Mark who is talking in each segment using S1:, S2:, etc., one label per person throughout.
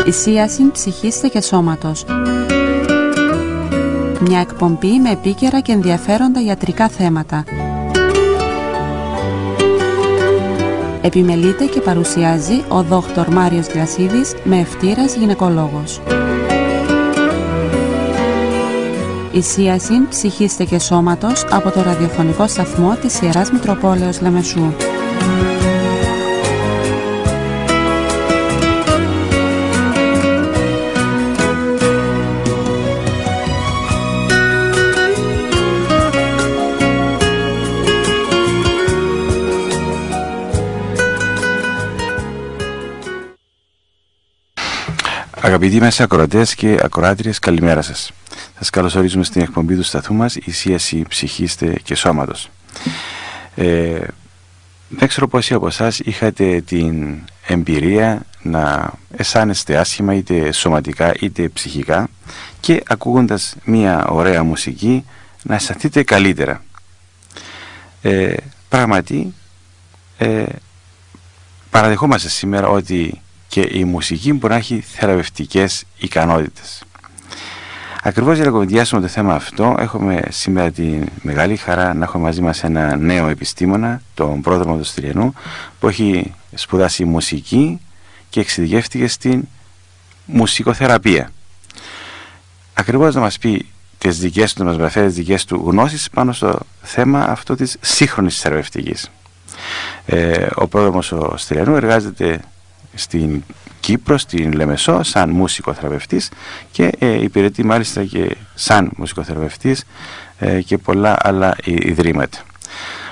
S1: Εστίαση ψυχής και σώματος. Μια εκπομπή με επίκαιρα και ενδιαφέροντα ιατρικά θέματα. Επιμελείται και παρουσιάζει ο Δόκτωρ Μάριος Γλασίδης, με ευτήρας γυναικολόγος. Εστίαση ψυχής και σώματος από το ραδιοφωνικό σταθμό της Ιεράς Μητροπόλεως Λεμεσού.
S2: Αγαπητοί μας ακροατές και ακροάτριες, καλημέρα σας. Σας καλωσορίζουμε στην εκπομπή του σταθού μας «Εστίαση ψυχής και σώματος». Δεν ξέρω πόσοι από εσάς είχατε την εμπειρία να αισθάνεστε άσχημα είτε σωματικά είτε ψυχικά και ακούγοντας μια ωραία μουσική να αισθανθείτε καλύτερα. Πραγματι παραδεχόμαστε σήμερα ότι και η μουσική μπορεί να έχει θεραπευτικές ικανότητες. Ακριβώς για να κουβεντιάσουμε το θέμα αυτό, έχουμε σήμερα τη μεγάλη χαρά να έχουμε μαζί μας ένα νέο επιστήμονα, τον πρόδρομο του Στυλιανού, που έχει σπουδάσει μουσική και εξειδικεύτηκε στην μουσικοθεραπεία. Ακριβώς να μας πει τις δικές του, να μας μεταφέρει τις δικές του γνώσεις πάνω στο θέμα αυτό της σύγχρονης θεραπευτικής. Ο πρόδρομος ο Στυλιανού εργάζεται στην Κύπρο, στην Λεμεσό, σαν μουσικοθεραπευτής και υπηρετεί μάλιστα και σαν μουσικοθεραπευτής και πολλά άλλα ιδρύματα.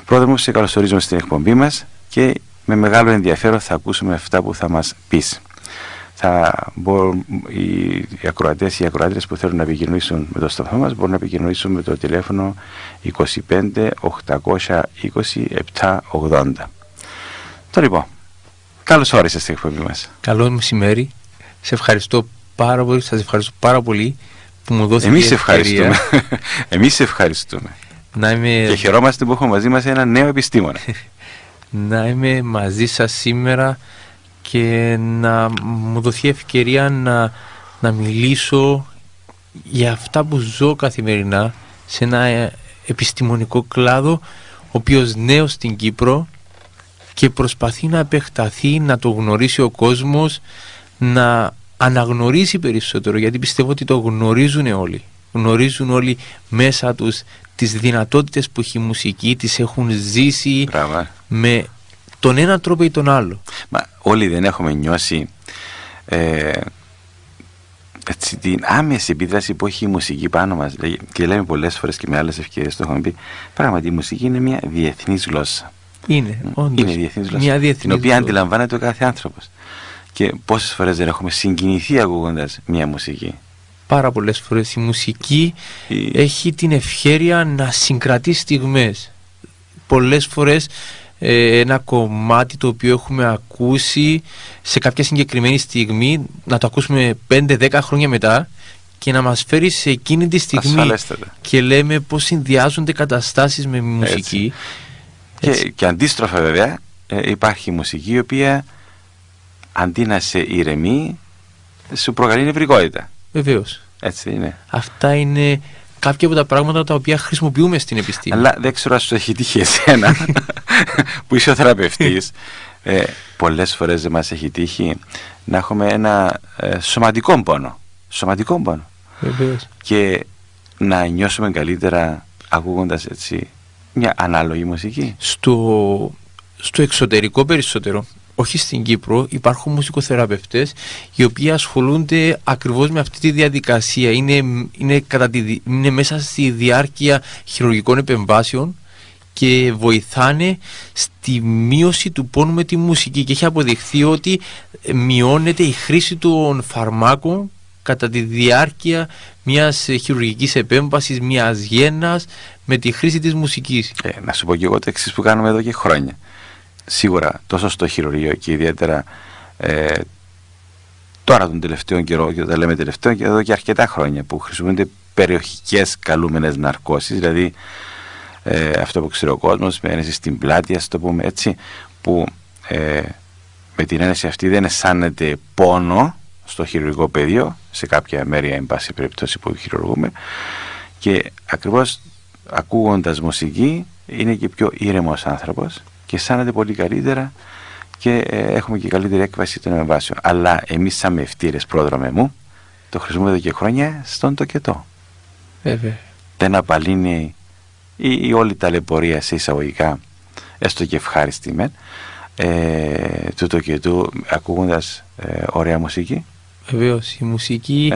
S2: Πρόδρομο, σε καλωσορίζουμε στην εκπομπή μας και με μεγάλο ενδιαφέρον θα ακούσουμε αυτά που θα μας πεις. Οι ακροατές ή οι ακροάτρες που θέλουν να επικοινωνήσουν με το σταθμό μας μπορούν να επικοινωνήσουν με το τηλέφωνο 25 820 780. Τώρα λοιπόν, καλώς όρισες στην εκπομπή μας.
S3: Καλό μεσημέρι. Σε ευχαριστώ πάρα πολύ. Σας ευχαριστώ πάρα πολύ που μου δώσετε
S2: Εμείς ευχαριστούμε. Εμείς ευχαριστούμε. Και χαιρόμαστε που έχουμε μαζί μας ένα νέο επιστήμονα.
S3: Να είμαι μαζί σας σήμερα και να μου δοθεί ευκαιρία να μιλήσω για αυτά που ζω καθημερινά σε ένα επιστημονικό κλάδο, ο οποίος νέος στην Κύπρο και προσπαθεί να επεκταθεί, να το γνωρίσει ο κόσμος, να αναγνωρίσει περισσότερο, γιατί πιστεύω ότι το γνωρίζουν όλοι. Γνωρίζουν όλοι μέσα τους τις δυνατότητες που έχει η μουσική, τις έχουν ζήσει. Μπράβο. Με τον ένα τρόπο ή τον άλλο.
S2: Μα όλοι δεν έχουμε νιώσει την άμεση επίδραση που έχει η μουσική πάνω μας. Και λέμε πολλές φορές και με άλλες ευκαιρίες το έχουμε πει, πράγματι η μουσική είναι μια διεθνής γλώσσα.
S3: Είναι, όντως,
S2: είναι διεθνής γλώσσα, την οποία αντιλαμβάνεται ο κάθε άνθρωπος. Και πόσες φορές δεν έχουμε συγκινηθεί ακούγοντας μια μουσική.
S3: Πάρα πολλές φορές η μουσική έχει την ευχέρεια να συγκρατεί στιγμές. Πολλές φορές ένα κομμάτι το οποίο έχουμε ακούσει σε κάποια συγκεκριμένη στιγμή να το ακούσουμε 5-10 χρόνια μετά και να μας φέρει σε εκείνη τη στιγμή.
S2: Ασφαλέστατα.
S3: Και λέμε πως συνδυάζονται καταστάσεις με μουσική.
S2: Και αντίστροφα βέβαια υπάρχει μουσική η οποία αντί να σε ηρεμεί σου προκαλεί νευρικότητα.
S3: Βεβαίως.
S2: Έτσι είναι.
S3: Αυτά είναι κάποια από τα πράγματα τα οποία χρησιμοποιούμε στην επιστήμη.
S2: Αλλά δεν ξέρω αν σου έχει τύχει εσένα που είσαι ο θεραπευτής. Πολλές φορές δεν μας έχει τύχει να έχουμε ένα σωματικό πόνο. Σωματικό πόνο.
S3: Βεβαίως.
S2: Και να νιώσουμε καλύτερα ακούγοντας έτσι μια ανάλογη μουσική.
S3: Στο εξωτερικό περισσότερο, όχι στην Κύπρο, υπάρχουν μουσικοθεραπευτές οι οποίοι ασχολούνται ακριβώς με αυτή τη διαδικασία. Είναι μέσα στη διάρκεια χειρουργικών επεμβάσεων και βοηθάνε στη μείωση του πόνου με τη μουσική, και έχει αποδειχθεί ότι μειώνεται η χρήση των φαρμάκων κατά τη διάρκεια μιας χειρουργικής επέμβασης, μιας γέννας, με τη χρήση της μουσικής.
S2: Να σου πω και εγώ το εξής που κάνουμε εδώ και χρόνια. Σίγουρα τόσο στο χειρουργείο και ιδιαίτερα τώρα τον τελευταίο καιρό, και όταν λέμε τελευταίο, και εδώ και αρκετά χρόνια που χρησιμοποιούνται περιοχικές καλούμενες ναρκώσεις, δηλαδή αυτό που ξέρει ο κόσμος με ένεση στην πλάτη, ας το πούμε έτσι, που με την ένεση αυτή δεν αισθάνεται πόνο, στο χειρουργικό πεδίο, σε κάποια μέρη, εν πάση περιπτώσει, που χειρουργούμε, και ακριβώς ακούγοντας μουσική είναι και πιο ήρεμος άνθρωπος και αισθάνεται πολύ καλύτερα και έχουμε και καλύτερη έκβαση των εμβάσεων. Αλλά εμείς σαν μευτήρες, πρόδρομε μου, το χρησιμοποιούμε εδώ και χρόνια στον τοκετό.
S3: Βέβαια.
S2: Δεν απαλύνει η όλη ταλαιπωρία, σε εισαγωγικά, έστω και ευχάριστη μεν, του τοκετού, ακούγοντας ωραία μουσική.
S3: Βεβαίως, η μουσική...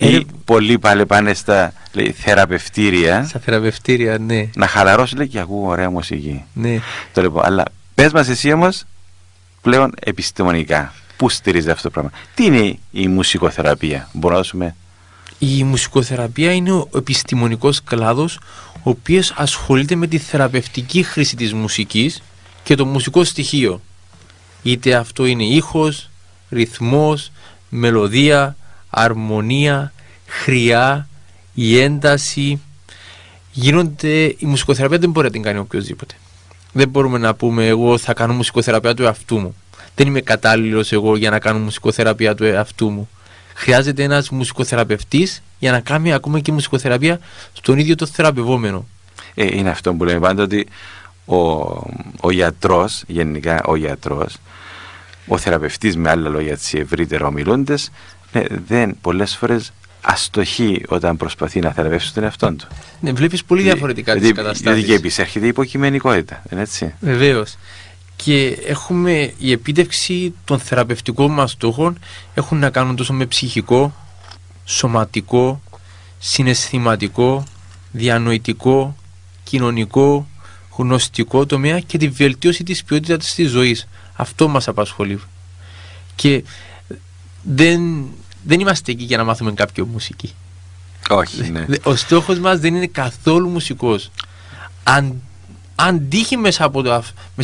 S2: Ή πολλοί πάλι πάνε στα θεραπευτήρια.
S3: Στα θεραπευτήρια, ναι.
S2: Να χαλαρώσει, λέει, και ακούω ωραία μουσική.
S3: Ναι.
S2: Το λοιπόν, αλλά πες μας εσύ όμως, πλέον επιστημονικά, πού στηρίζεται αυτό το πράγμα? Τι είναι η μουσικοθεραπεία? Μπορούμε να δώσουμε...
S3: Η μουσικοθεραπεία είναι ο επιστημονικός κλάδος ο οποίος ασχολείται με τη θεραπευτική χρήση της μουσικής και το μουσικό στοιχείο. Είτε αυτό είναι ήχος, ρυθμός, μελωδία, αρμονία, χρειά, η ένταση. Η μουσικοθεραπεία δεν μπορεί να την κάνει οποιοδήποτε. Δεν μπορούμε να πούμε εγώ θα κάνω μουσικοθεραπεία του εαυτού μου. Δεν είμαι κατάλληλος εγώ για να κάνω μουσικοθεραπεία του εαυτού μου. Χρειάζεται ένας μουσικοθεραπευτής για να κάνει ακόμα και μουσικοθεραπεία στον ίδιο το θεραπευόμενο. Είναι
S2: αυτό που λέμε πάντα, ότι ο γιατρός, γενικά ο γιατρός, ο θεραπευτής, με άλλα λόγια, ευρύτερα ομιλώντες, δεν πολλές φορές αστοχεί όταν προσπαθεί να θεραπεύσει τον εαυτόν του.
S3: Ναι, βλέπεις πολύ διαφορετικά τις καταστάσεις.
S2: Δηλαδή και επισέρχεται η υποκειμενικότητα, δεν έτσι?
S3: Βεβαίως. Και έχουμε η επίτευξη των θεραπευτικών μας στόχων έχουν να κάνουν τόσο με ψυχικό, σωματικό, συναισθηματικό, διανοητικό, κοινωνικό, γνωστικό τομέα και τη βελτίωση της ποιότητας της ζωής. Αυτό μας απασχολεί. Και δεν είμαστε εκεί για να μάθουμε κάποιο μουσική.
S2: Όχι, ναι.
S3: Ο στόχος μας δεν είναι καθόλου μουσικός. Αν τύχει μέσα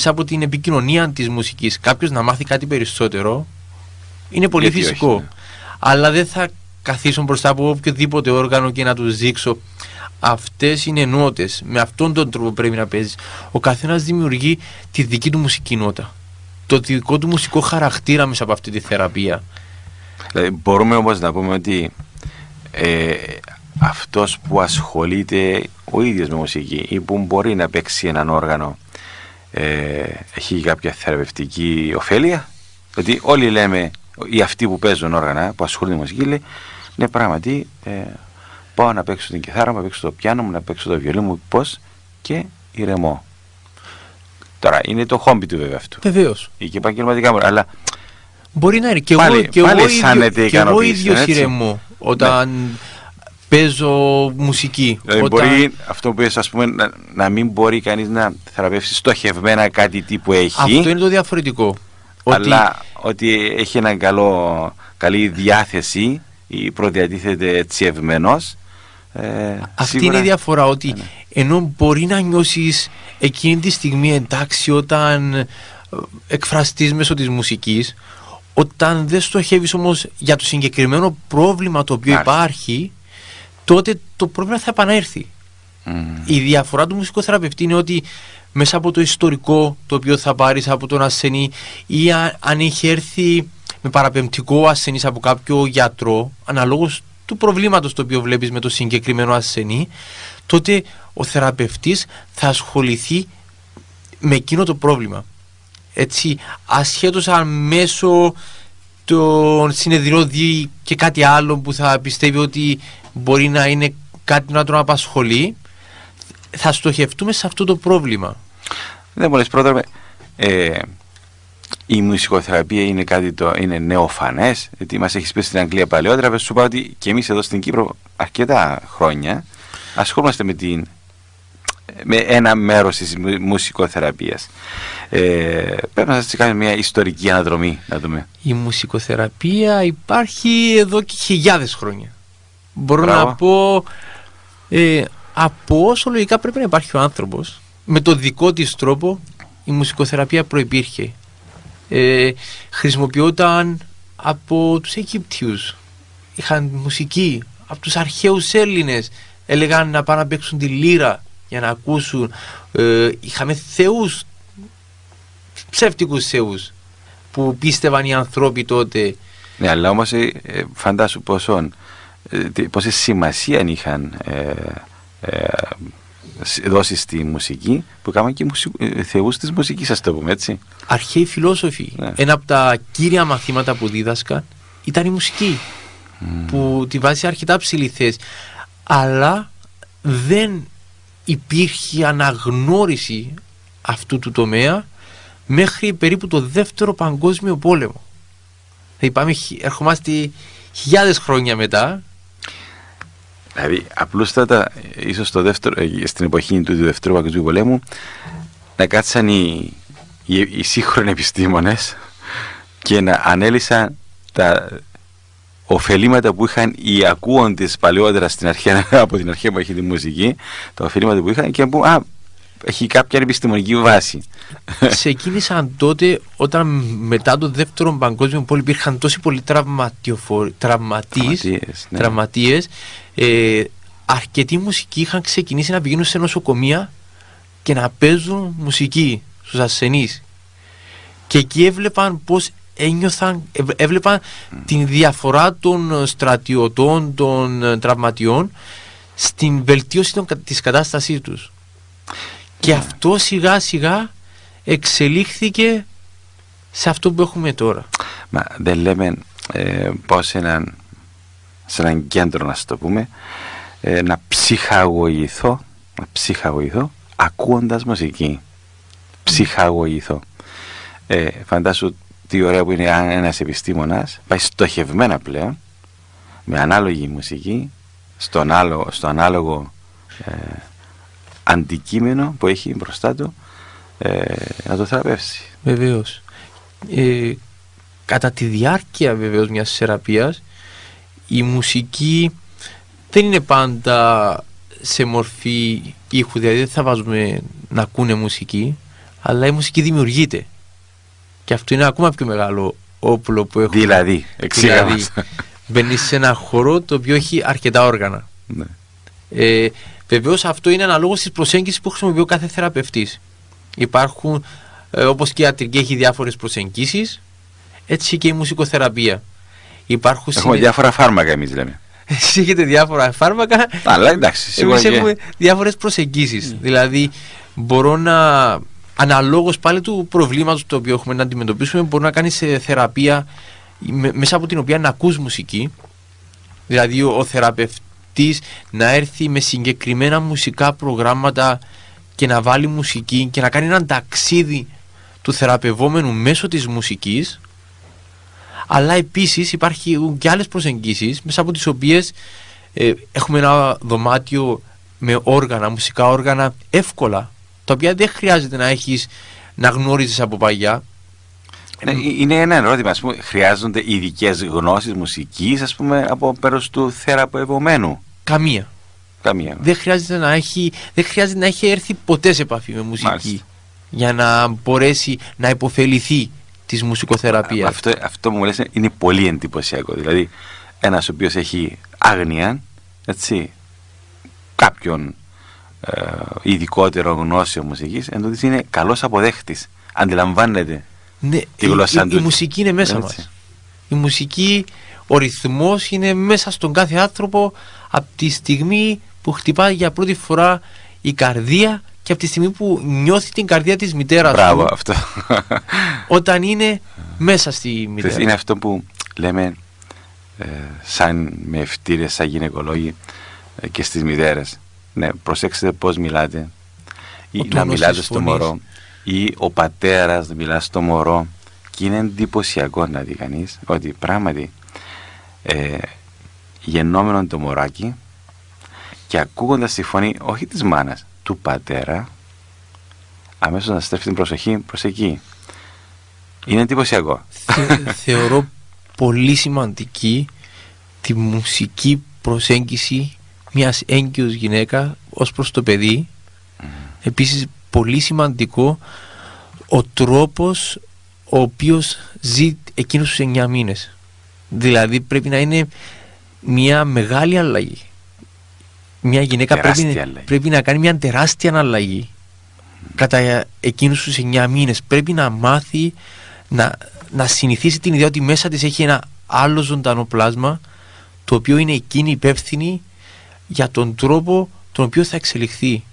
S3: από την επικοινωνία της μουσικής κάποιος να μάθει κάτι περισσότερο, είναι πολύ φυσικό. Όχι, ναι. Αλλά δεν θα καθίσω μπροστά από οποιοδήποτε όργανο και να τους δείξω αυτές είναι νότες, με αυτόν τον τρόπο πρέπει να παίζεις. Ο καθένας δημιουργεί τη δική του μουσική νότα, το δικό του μουσικό χαρακτήρα μέσα από αυτή τη θεραπεία.
S2: Μπορούμε όμως να πούμε ότι αυτός που ασχολείται ο ίδιος με μουσική ή που μπορεί να παίξει έναν όργανο έχει κάποια θεραπευτική ωφέλεια? Γιατί όλοι λέμε, ή αυτοί που παίζουν όργανα, που ασχολούνται με μουσική, λέει, ναι, πράγματι πάω να παίξω την κιθάρα μου, να παίξω το πιάνο μου, να παίξω το βιολί μου, πώς, και ηρεμώ. Τώρα είναι το χόμπι του βέβαια αυτού.
S3: Βεβαίως.
S2: Ή και επαγγελματικά μου, αλλά
S3: μπορεί να είναι και εγώ ίδιος ηρεμώ όταν παίζω μουσική.
S2: Δηλαδή μπορεί αυτό που πες, ας πούμε, να μην μπορεί κανείς να θεραπεύσει στοχευμένα κάτι τύπου έχει.
S3: Αυτό είναι το διαφορετικό.
S2: Αλλά ότι έχει ένα καλή διάθεση ή προδιατίθεται έτσι ευμένος.
S3: Αυτή είναι η διαφορά, ότι ενώ μπορεί να νιώσεις εκείνη τη στιγμή εντάξει όταν εκφραστείς μέσω της μουσικής, όταν δεν στοχεύεις όμως για το συγκεκριμένο πρόβλημα το οποίο υπάρχει, τότε το πρόβλημα θα επανέλθει. Η διαφορά του μουσικοθεραπευτή είναι ότι μέσα από το ιστορικό το οποίο θα πάρεις από τον ασθενή, ή αν έχει έρθει με παραπεμπτικό ασθενής από κάποιο γιατρό, αναλόγως του προβλήματος το οποίο βλέπεις με το συγκεκριμένο ασθενή, τότε ο θεραπευτής θα ασχοληθεί με εκείνο το πρόβλημα. Έτσι, ασχέτως αν μέσω των συνεδριών δει και κάτι άλλο που θα πιστεύει ότι μπορεί να είναι κάτι να τον απασχολεί, θα στοχευτούμε σε αυτό το πρόβλημα.
S2: Δεν μπορείς πρώτα, η μουσικοθεραπεία είναι κάτι είναι νεοφανές, γιατί μας έχεις πει στην Αγγλία παλαιότερα. Σου είπα ότι και εμείς εδώ στην Κύπρο αρκετά χρόνια ασχολούμαστε με ένα μέρος της μουσικοθεραπείας. Πρέπει να σας κάνουμε μια ιστορική αναδρομή, να δούμε.
S3: Η μουσικοθεραπεία υπάρχει εδώ και χιλιάδες χρόνια. Μπορώ να πω από όσο λογικά πρέπει να υπάρχει ο άνθρωπος, με το δικό της τρόπο η μουσικοθεραπεία προϋπήρχε. Χρησιμοποιόταν από τους Αιγύπτιους, είχαν μουσική, από τους αρχαίους Έλληνες έλεγαν να πάνε να παίξουν τη λύρα για να ακούσουν. Είχαμε θεούς, ψεύτικους θεούς που πίστευαν οι άνθρωποι τότε.
S2: Ναι, αλλά όμως φαντάσου πόση σημασία είχαν δώσει στη μουσική που έκαναν και θεούς της μουσικής, ας το πούμε έτσι.
S3: Αρχαίοι φιλόσοφοι. Ναι. Ένα από τα κύρια μαθήματα που δίδασκαν ήταν η μουσική, που τη βάζει σε αρκετά ψηλή θέση. Αλλά δεν υπήρχε αναγνώριση αυτού του τομέα μέχρι περίπου το Δεύτερο Παγκόσμιο Πόλεμο. Ερχόμαστε χιλιάδες χρόνια μετά.
S2: Δηλαδή, απλούστατα, ίσως στην εποχή του Δεύτερου Παγκοσμίου Πολέμου, να κάτσαν οι σύγχρονοι επιστήμονες και να ανέλυσαν τα ωφελήματα που είχαν οι ακούοντες παλαιότερα από την αρχαία εποχή τη μουσική, τα ωφελήματα που είχαν, και να πούν, έχει κάποια επιστημονική βάση.
S3: Ξεκίνησαν τότε, όταν μετά το Δεύτερο Παγκόσμιο Πόλεμο υπήρχαν τόσοι πολλοί τραυματίες, αρκετοί μουσικοί είχαν ξεκινήσει να πηγαίνουν σε νοσοκομεία και να παίζουν μουσική στους ασθενείς, και εκεί έβλεπαν πώς έβλεπαν την διαφορά των στρατιωτών, των τραυματιών, στην βελτίωση της κατάστασής τους. Και αυτό σιγά σιγά εξελίχθηκε σε αυτό που έχουμε τώρα.
S2: Μα δεν λέμε πώς σε έναν κέντρο, να το πούμε, να ψυχαγωγηθώ ακούοντας μουσική. Ψυχαγωγηθώ. Φαντάσου τι ωραία που είναι ένας επιστήμονας πάει στοχευμένα πλέον με ανάλογη μουσική στο ανάλογο αντικείμενο που έχει μπροστά του, να το θεραπεύσει.
S3: Βεβαίως. Κατά τη διάρκεια βεβαίως μιας θεραπείας, η μουσική δεν είναι πάντα σε μορφή ήχου, δηλαδή δεν θα βάζουμε να ακούνε μουσική, αλλά η μουσική δημιουργείται, και αυτό είναι ακόμα πιο μεγάλο όπλο που έχουμε.
S2: Δηλαδή
S3: μπαίνεις σε ένα χώρο το οποίο έχει αρκετά όργανα.
S2: Ναι.
S3: Βεβαίως αυτό είναι αναλόγως της προσέγγισης που χρησιμοποιεί ο κάθε θεραπευτής. Υπάρχουν, όπως και η ιατρική έχει διάφορες προσεγγίσεις, έτσι και η μουσικοθεραπεία.
S2: Έχουμε διάφορα φάρμακα, εμείς λέμε.
S3: Εσείς έχετε διάφορα φάρμακα,
S2: αλλά εντάξει,
S3: εμείς έχουμε διάφορες προσεγγίσεις. Δηλαδή μπορώ να, αναλόγως πάλι του προβλήματος το οποίο έχουμε να αντιμετωπίσουμε, μπορεί να κάνεις θεραπεία μέσα από την οποία να ακούς μουσική. Δηλαδή ο θεραπευτής να έρθει με συγκεκριμένα μουσικά προγράμματα και να βάλει μουσική και να κάνει έναν ταξίδι του θεραπευόμενου μέσω της μουσικής. Αλλά επίσης υπάρχουν και άλλες προσεγγίσεις, μέσα από τις οποίες έχουμε ένα δωμάτιο με όργανα, μουσικά όργανα εύκολα, τα οποία δεν χρειάζεται να γνώριζες από παλιά.
S2: Είναι ένα ερώτημα, ας πούμε, χρειάζονται ειδικές γνώσεις μουσικής, ας πούμε, από μέρος του θεραπευομένου?
S3: Καμία. Δεν χρειάζεται να έχει έρθει ποτέ σε επαφή με μουσική. Μάλιστα. Για να μπορέσει να υποφεληθεί της μουσικοθεραπείας.
S2: Αυτό που μου λες είναι πολύ εντυπωσιακό. Δηλαδή ένας ο οποίος έχει άγνοια, έτσι, κάποιον ειδικότερο γνώσιο μουσικής, εντούτοις είναι καλός αποδέχτης, αντιλαμβάνεται.
S3: Ναι, η μουσική είναι μέσα μας. Η μουσική, ο ρυθμός είναι μέσα στον κάθε άνθρωπο από τη στιγμή που χτυπάει για πρώτη φορά η καρδία και από τη στιγμή που νιώθει την καρδία της μητέρας του.
S2: Μπράβο, αυτό.
S3: Όταν είναι μέσα στη μητέρα.
S2: Είναι αυτό που λέμε σαν με ευτήρες, σαν γυναικολόγοι, και στις μητέρες. Ναι, προσέξτε πώς μιλάτε, ή να μιλάτε στο μωρό, ή ο πατέρας να μιλά στο μωρό, και είναι εντυπωσιακό να δει κανείς ότι πράγματι γεννόμενο το μωράκι και ακούγοντας τη φωνή όχι της μάνας, του πατέρα, αμέσως να στρέφει την προσοχή προς εκεί. Είναι εντυπωσιακό.
S3: Θεωρώ πολύ σημαντική τη μουσική προσέγγιση μιας έγκυος γυναίκα ως προς το παιδί. Επίσης πολύ σημαντικό ο τρόπος ο οποίος ζει εκείνους τους 9 μήνες. Δηλαδή πρέπει να είναι μια μεγάλη αλλαγή. Μια γυναίκα πρέπει να κάνει μια τεράστια αλλαγή κατά εκείνους τους 9 μήνες. Πρέπει να μάθει να συνηθίσει την ιδέα ότι μέσα της έχει ένα άλλο ζωντανό πλάσμα, το οποίο είναι εκείνη υπεύθυνη για τον τρόπο τον οποίο θα εξελιχθεί.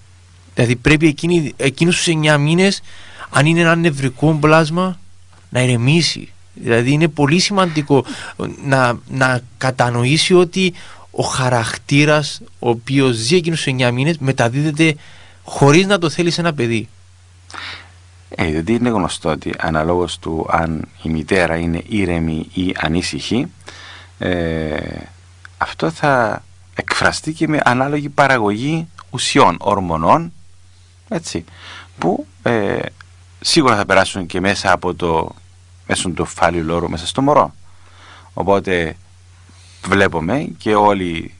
S3: Δηλαδή πρέπει εκείνους τους 9 μήνες, αν είναι ένα νευρικό πλάσμα, να ηρεμήσει. Δηλαδή είναι πολύ σημαντικό να κατανοήσει ότι ο χαρακτήρας ο οποίος ζει εκείνους τους 9 μήνες μεταδίδεται χωρίς να το θέλει σε ένα παιδί.
S2: Γιατί είναι γνωστό ότι αναλόγως του αν η μητέρα είναι ήρεμη ή ανήσυχη, αυτό θα εκφραστεί και με ανάλογη παραγωγή ουσιών, ορμονών, έτσι, που σίγουρα θα περάσουν και μέσα από το φάλιο λόρο μέσα στο μωρό. Οπότε βλέπουμε και όλοι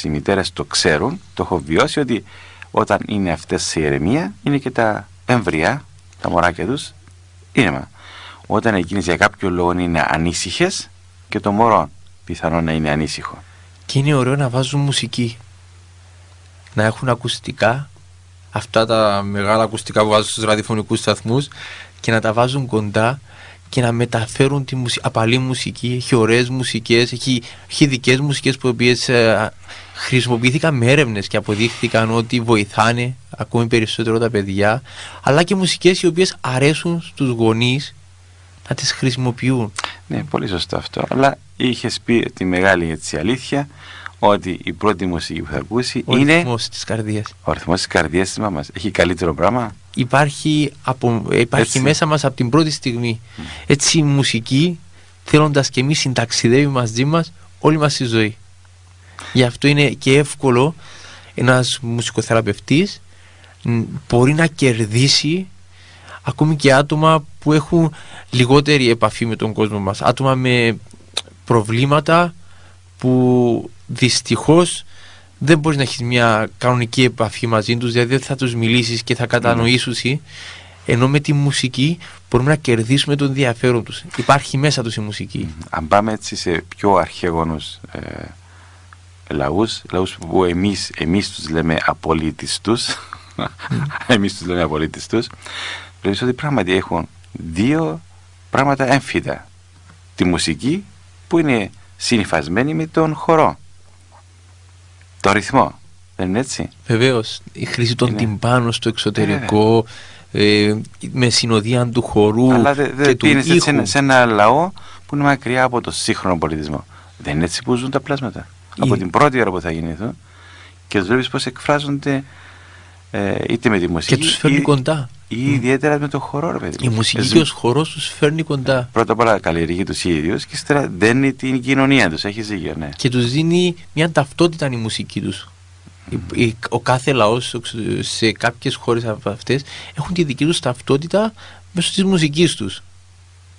S2: οι μητέρες το ξέρουν, το έχω βιώσει, ότι όταν είναι αυτές σε ηρεμία είναι και τα εμβριά, τα μωράκια τους ήρεμα. Όταν εκείνες για κάποιο λόγο είναι ανήσυχες, και το μωρό πιθανόν να είναι ανήσυχο.
S3: Και είναι ωραίο να βάζουν μουσική, να έχουν ακουστικά, αυτά τα μεγάλα ακουστικά που βάζουν στους ραδιοφωνικούς σταθμούς, και να τα βάζουν κοντά και να μεταφέρουν τη απαλή μουσική. Έχει ωραίες μουσικές, έχει δικές μουσικές που χρησιμοποιήθηκαν με έρευνες και αποδείχθηκαν ότι βοηθάνε ακόμη περισσότερο τα παιδιά, αλλά και μουσικές οι οποίες αρέσουν στους γονείς να τις χρησιμοποιούν.
S2: Ναι, πολύ σωστό αυτό, αλλά είχες πει τη μεγάλη αλήθεια, ότι η πρώτη μουσική που θα ακούσει είναι
S3: ο ρυθμός της καρδίας.
S2: Ο ρυθμός της καρδιάς της μάμας. Έχει καλύτερο πράγμα.
S3: Υπάρχει μέσα μας από την πρώτη στιγμή. Έτσι η μουσική, θέλοντας και εμείς, συνταξιδεύει μαζί μας όλη μας τη ζωή. Γι' αυτό είναι και εύκολο ένας μουσικοθεραπευτής μπορεί να κερδίσει ακόμη και άτομα που έχουν λιγότερη επαφή με τον κόσμο μας. Άτομα με προβλήματα που δυστυχώς δεν μπορείς να έχεις μια κανονική επαφή μαζί τους, δηλαδή δεν θα τους μιλήσεις και θα κατανοήσεις, ενώ με τη μουσική μπορούμε να κερδίσουμε τον ενδιαφέρον τους. Υπάρχει μέσα τους η μουσική.
S2: Αν πάμε έτσι σε πιο αρχαίγονους λαούς που εμείς τους λέμε απολύτιστους, εμείς τους λέμε απολύτιστους, βλέπεις ότι πράγματι έχουν δύο πράγματα έμφυτα. Τη μουσική που είναι συνυφασμένη με τον χορό, το ρυθμό, δεν είναι έτσι?
S3: Βεβαίως, η χρήση των τυμπάνων στο εξωτερικό, με συνοδεία του χορού.
S2: Αλλά
S3: και του ήχου.
S2: σε ένα λαό που είναι μακριά από το σύγχρονο πολιτισμό. Δεν είναι έτσι που ζουν τα πλάσματα. Από την πρώτη ώρα που θα γεννηθούν, και τους βλέπεις πως εκφράζονται είτε με τη μουσική
S3: και τους φέρνει κοντά.
S2: Ή ιδιαίτερα με το χορό, ρε παιδί.
S3: Η μουσική και ο χορός τους φέρνει κοντά.
S2: Πρώτα απ' όλα καλλιεργεί τους ίδιους και ύστερα δένει την κοινωνία τους. Έχει ζύγιο, ναι.
S3: Και τους δίνει μια ταυτότητα η μουσική τους. Ο κάθε λαός σε κάποιες χώρες από αυτές έχουν τη δική τους ταυτότητα μέσω της μουσικής τους.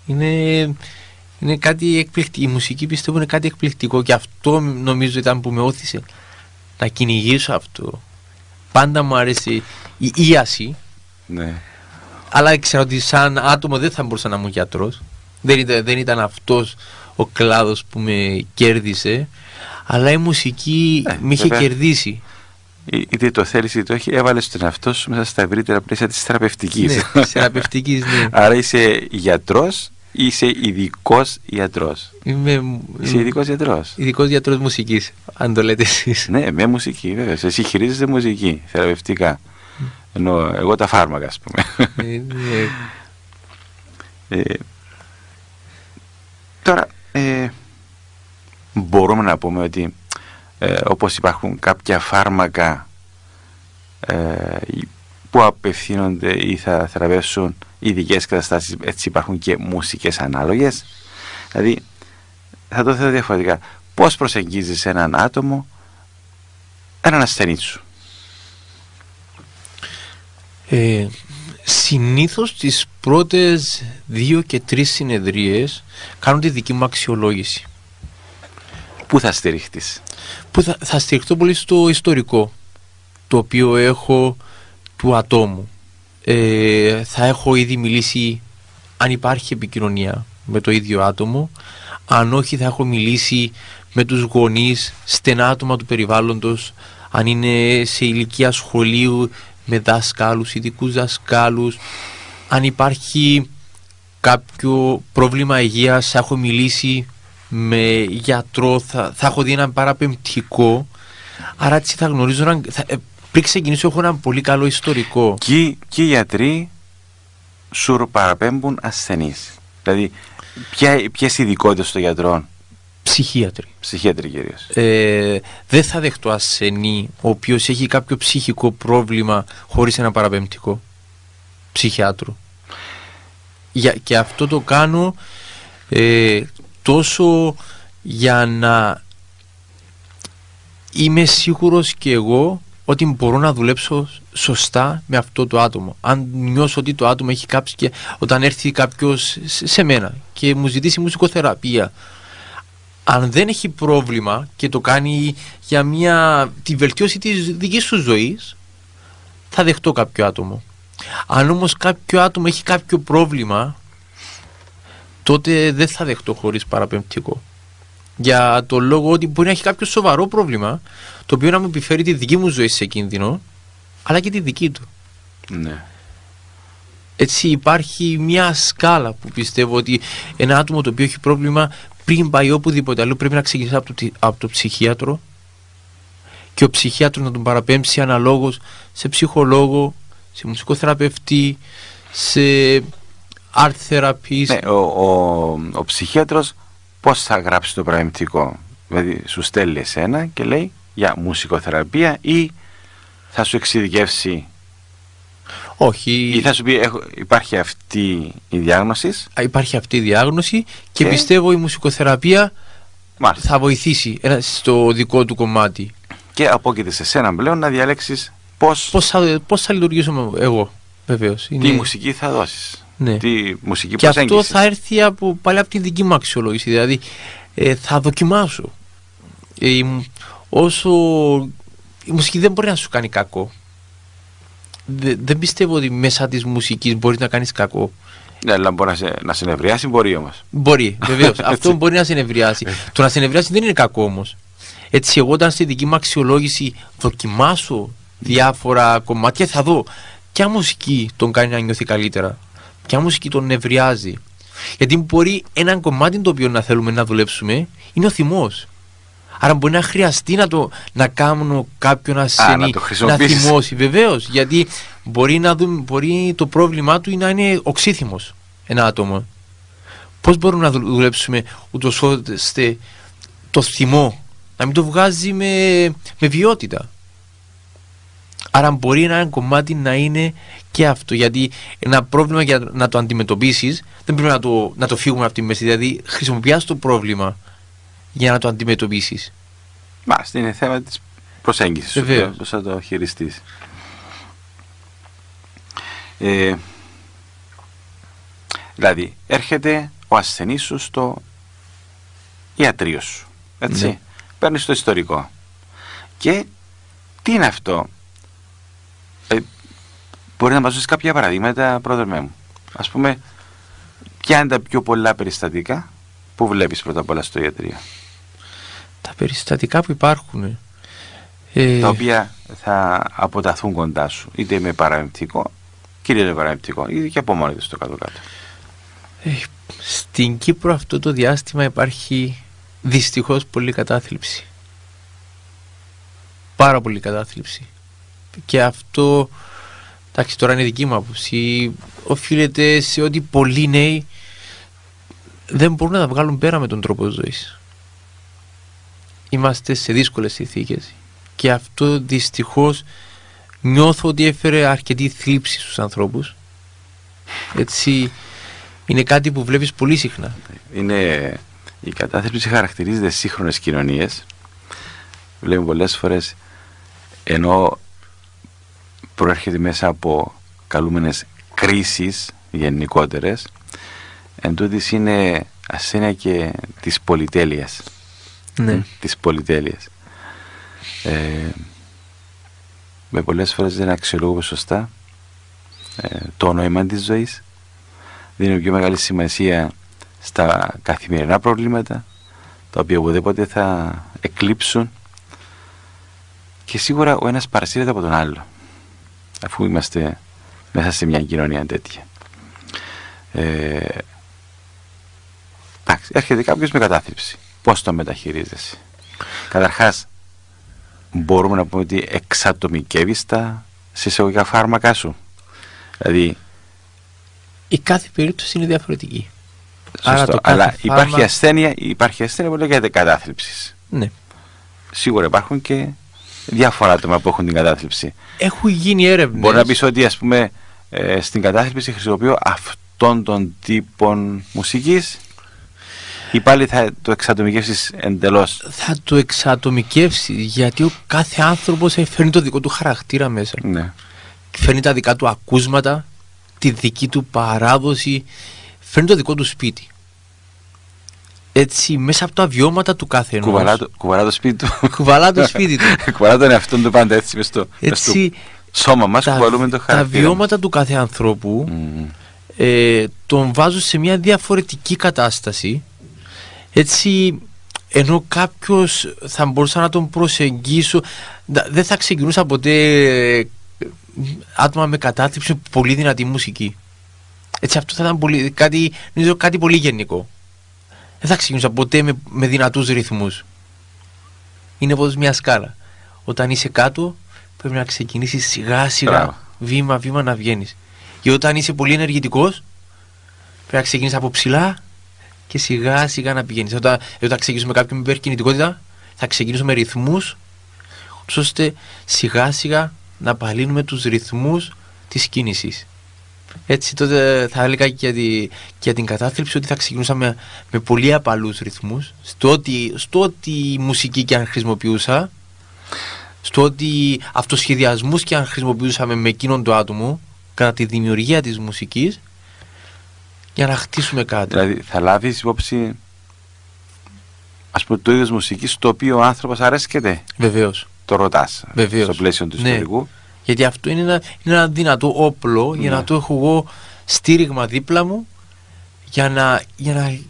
S3: Είναι κάτι εκπληκτικό. Η μουσική, πιστεύω, είναι κάτι εκπληκτικό, και αυτό νομίζω ήταν που με όθησε να κυνηγήσω αυτό. Πάντα μου άρεσε η ίαση.
S2: Ναι.
S3: Αλλά ήξερα ότι σαν άτομο δεν θα μπορούσα να ήμουν γιατρός. Δεν ήταν αυτός ο κλάδος που με κέρδισε, αλλά η μουσική με είχε κερδίσει.
S2: Είτε το θέλεις είτε το όχι, έβαλες τον εαυτό σου μέσα στα ευρύτερα πλαίσια της θεραπευτικής.
S3: Ναι, της θεραπευτικής, ναι.
S2: Άρα είσαι γιατρός ή είσαι ειδικός γιατρός? Είσαι ειδικός γιατρός.
S3: Ειδικός γιατρός μουσικής, αν το λέτε εσείς.
S2: Ναι, με μουσική, βέβαια. Εσύ χειρίζεσαι μουσική, θεραπευτικά. Ενώ εγώ τα φάρμακα, ας πούμε. Τώρα, μπορούμε να πούμε ότι όπως υπάρχουν κάποια φάρμακα που απευθύνονται ή θα θεραπεύσουν ειδικές καταστάσεις, έτσι υπάρχουν και μουσικές ανάλογες. Δηλαδή, θα το θέτω διαφορετικά. Πώς προσεγγίζεις έναν άτομο, έναν ασθενή σου?
S3: Συνήθως τις πρώτες 2 και 3 συνεδρίες κάνω τη δική μου αξιολόγηση.
S2: Πού θα στηριχτείς?
S3: Θα στηριχτώ πολύ στο ιστορικό το οποίο έχω του ατόμου. Θα έχω ήδη μιλήσει, αν υπάρχει επικοινωνία, με το ίδιο άτομο. Αν όχι, θα έχω μιλήσει με τους γονείς, στενά άτομα του περιβάλλοντος, αν είναι σε ηλικία σχολείου, με δασκάλους, ειδικούς δασκάλους. Αν υπάρχει κάποιο πρόβλημα υγείας, έχω μιλήσει με γιατρό, θα έχω δει έναν παραπεμπτικό, άρα έτσι θα γνωρίζω, πριν ξεκινήσω έχω ένα πολύ καλό ιστορικό.
S2: Και οι γιατροί σου παραπέμπουν ασθενείς. Δηλαδή, ποιες ειδικότητες των γιατρών?
S3: Ψυχίατροι.
S2: Ψυχίατροι κυρίως.
S3: Δεν θα δεχτώ ασθενή ο οποίος έχει κάποιο ψυχικό πρόβλημα χωρίς ένα παραπεμπτικό ψυχιάτρου. Και αυτό το κάνω τόσο για να είμαι σίγουρος και εγώ ότι μπορώ να δουλέψω σωστά με αυτό το άτομο. Αν νιώσω ότι το άτομο έχει κάποιο, και όταν έρθει κάποιος σε μένα και μου ζητήσει μουσικοθεραπεία, αν δεν έχει πρόβλημα και το κάνει για τη βελτίωση της δικής του ζωής, θα δεχτώ κάποιο άτομο. Αν όμως κάποιο άτομο έχει κάποιο πρόβλημα, τότε δεν θα δεχτώ χωρίς παραπεμπτικό. Για το λόγο ότι μπορεί να έχει κάποιο σοβαρό πρόβλημα, το οποίο να μου επιφέρει τη δική μου ζωή σε κίνδυνο, αλλά και τη δική του.
S2: Ναι.
S3: Έτσι υπάρχει μια σκάλα που πιστεύω ότι ένα άτομο το οποίο έχει πρόβλημα, πριν πάει οπουδήποτε αλλού, πρέπει να ξεκινήσει από το ψυχίατρο, και ο ψυχίατρος να τον παραπέμψει αναλόγως σε ψυχολόγο, σε μουσικοθεραπευτή, σε art therapist.
S2: Ναι, ο ψυχίατρος πώς θα γράψει το παραπεμπτικό? Δηλαδή σου στέλνει εσένα και λέει για μουσικοθεραπεία, ή θα σου εξειδικεύσει?
S3: Όχι.
S2: Ή θα σου πει υπάρχει αυτή η διάγνωση?
S3: Υπάρχει αυτή η διάγνωση και πιστεύω η μουσικοθεραπεία θα βοηθήσει στο δικό του κομμάτι.
S2: Και απόκειται σε σένα πλέον να διαλέξεις πώς
S3: θα λειτουργήσω εγώ, βεβαίως.
S2: Τι μουσική θα δώσεις.
S3: Ναι.
S2: Τι μουσική
S3: και
S2: προσέγγισης.
S3: Αυτό θα έρθει πάλι από τη δική μου αξιολόγηση. Δηλαδή θα δοκιμάσω. Όσο η μουσική δεν μπορεί να σου κάνει κακό. Δεν πιστεύω ότι μέσα της μουσικής μπορείς να κάνεις κακό.
S2: Ναι, αλλά μπορεί να σε νευριάσει, μπορεί όμως.
S3: Μπορεί, βεβαίως. Αυτό μπορεί να σε νευριάσει. Το να σε νευριάσει δεν είναι κακό όμως. Έτσι, εγώ όταν στη δική μου αξιολόγηση δοκιμάσω διάφορα κομμάτια, θα δω ποια μουσική τον κάνει να νιώθει καλύτερα, ποια μουσική τον νευριάζει. Γιατί μπορεί έναν κομμάτι το οποίο να θέλουμε να δουλέψουμε είναι ο θυμός. Άρα μπορεί να χρειαστεί να κάνω κάποιον ασθενή να θυμώσει. Βεβαίως, γιατί μπορεί το πρόβλημά του να είναι οξύθυμος ένα άτομο. Πώς μπορούμε να δουλέψουμε ούτως ώστε το θυμό να μην το βγάζει με βιότητα? Άρα μπορεί ένα κομμάτι να είναι και αυτό. Γιατί ένα πρόβλημα, για να το αντιμετωπίσεις, δεν πρέπει να το φύγουμε από τη μέση. Δηλαδή χρησιμοποιάς το πρόβλημα για να το αντιμετωπίσεις.
S2: Μάλιστα, είναι θέμα της προσέγγισης. Πώς θα το χειριστείς. Δηλαδή έρχεται ο ασθενής σου στο ιατρείο σου, έτσι. Ναι. Παίρνεις το ιστορικό. Και τι είναι αυτό? Μπορεί να μας δώσεις κάποια παραδείγματα, πρόεδρε μου? Ας πούμε, ποια είναι τα πιο πολλά περιστατικά που βλέπεις πρώτα απ' όλα στο ιατρείο?
S3: Τα περιστατικά που υπάρχουν,
S2: τα οποία θα αποταθούν κοντά σου, είτε με παραπεμπτικό, κυρίως με παραπεμπτικό, είτε και από μόνοι του στο κάτω-κάτω.
S3: Στην Κύπρο αυτό το διάστημα υπάρχει δυστυχώς πολύ κατάθλιψη. Πάρα πολύ κατάθλιψη. Και αυτό, εντάξει, τώρα είναι δική μου άποψη, οφείλεται σε ότι πολλοί νέοι δεν μπορούν να τα βγάλουν πέρα με τον τρόπο ζωής. Είμαστε σε δύσκολες συνθήκες και αυτό δυστυχώς νιώθω ότι έφερε αρκετή θλίψη στους ανθρώπους. Έτσι, είναι κάτι που βλέπεις πολύ συχνά.
S2: Η κατάθλιψη χαρακτηρίζεται σύγχρονες κοινωνίες. Βλέπουμε πολλές φορές, ενώ προέρχεται μέσα από καλούμενες κρίσεις γενικότερες, εν τούτης είναι ασθένεια και της πολυτέλειας.
S3: Ναι.
S2: Της πολυτέλειας. Με πολλές φορές δεν αξιολογούμε σωστά το νόημα της ζωής. Δίνουμε πιο μεγάλη σημασία στα καθημερινά προβλήματα, τα οποία οπουδήποτε θα εκλείψουν, και σίγουρα ο ένας παρασύρεται από τον άλλο, αφού είμαστε μέσα σε μια κοινωνία τέτοια. έρχεται κάποιος με κατάθλιψη. Πώς το μεταχειρίζεσαι? Καταρχάς, μπορούμε να πούμε ότι εξατομικεύεις τα συσταγωγικά φάρμακά σου. Δηλαδή,
S3: η κάθε περίπτωση είναι διαφορετική.
S2: σωστό,
S3: Άρα το
S2: αλλά
S3: κάθε
S2: υπάρχει ασθένεια που λέγεται κατάθλιψης.
S3: Ναι.
S2: Σίγουρα υπάρχουν και διάφορα άτομα που έχουν την κατάθλιψη.
S3: Έχουν γίνει έρευνες.
S2: Μπορεί να πεις ότι, ας πούμε, στην κατάθλιψη χρησιμοποιώ αυτόν τον τύπο μουσικής, ή πάλι θα το εξατομικεύσεις εντελώς?
S3: Θα το εξατομικεύσεις, γιατί ο κάθε άνθρωπος φέρνει το δικό του χαρακτήρα μέσα.
S2: Ναι.
S3: Φέρνει τα δικά του ακούσματα, τη δική του παράδοση, φέρνει το δικό του σπίτι. Έτσι, μέσα από τα βιώματα του καθενός.
S2: Κουβαλά το σπίτι του.
S3: Κουβαλά το σπίτι του.
S2: Κουβαλά τον εαυτόν του πάντα έτσι, μες στο σώμα μας, κουβαλούμε το χαρακτήρα.
S3: Τα βιώματα του κάθε ανθρώπου τον βάζουν σε μια διαφορετική κατάσταση. Έτσι, ενώ κάποιος θα μπορούσα να τον προσεγγίσω, δεν θα ξεκινούσα ποτέ άτομα με κατάθλιψη με πολύ δυνατή μουσική. Έτσι, αυτό θα ήταν κάτι πολύ γενικό. Δεν θα ξεκινούσα ποτέ με δυνατούς ρυθμούς. Είναι όπως μια σκάλα. Όταν είσαι κάτω, πρέπει να ξεκινήσεις σιγά σιγά, βήμα-βήμα να βγαίνεις. Και όταν είσαι πολύ ενεργητικός, πρέπει να ξεκινήσεις από ψηλά και σιγά σιγά να πηγαίνεις. Όταν ξεκινήσουμε κάποιον με υπερκινητικότητα, θα ξεκινήσουμε ρυθμούς, ώστε σιγά σιγά να απαλύνουμε τους ρυθμούς της κίνησης. Έτσι τότε θα έλεγα και για την κατάθλιψη ότι θα ξεκινούσαμε με πολύ απαλούς ρυθμούς, στο ότι μουσική και αν χρησιμοποιούσα, στο ότι αυτοσχεδιασμούς και αν χρησιμοποιούσαμε με εκείνον το άτομο κατά τη δημιουργία της μουσικής, για να χτίσουμε κάτι.
S2: Δηλαδή θα λάβεις υπόψη, ας πούμε, το είδος μουσικής το οποίο ο άνθρωπος αρέσκεται.
S3: Βεβαίως.
S2: Το ρωτάς.
S3: Βεβαίως.
S2: Στο πλαίσιο του ιστορικού.
S3: Γιατί αυτό είναι ένα δυνατό όπλο για να το έχω εγώ στήριγμα δίπλα μου για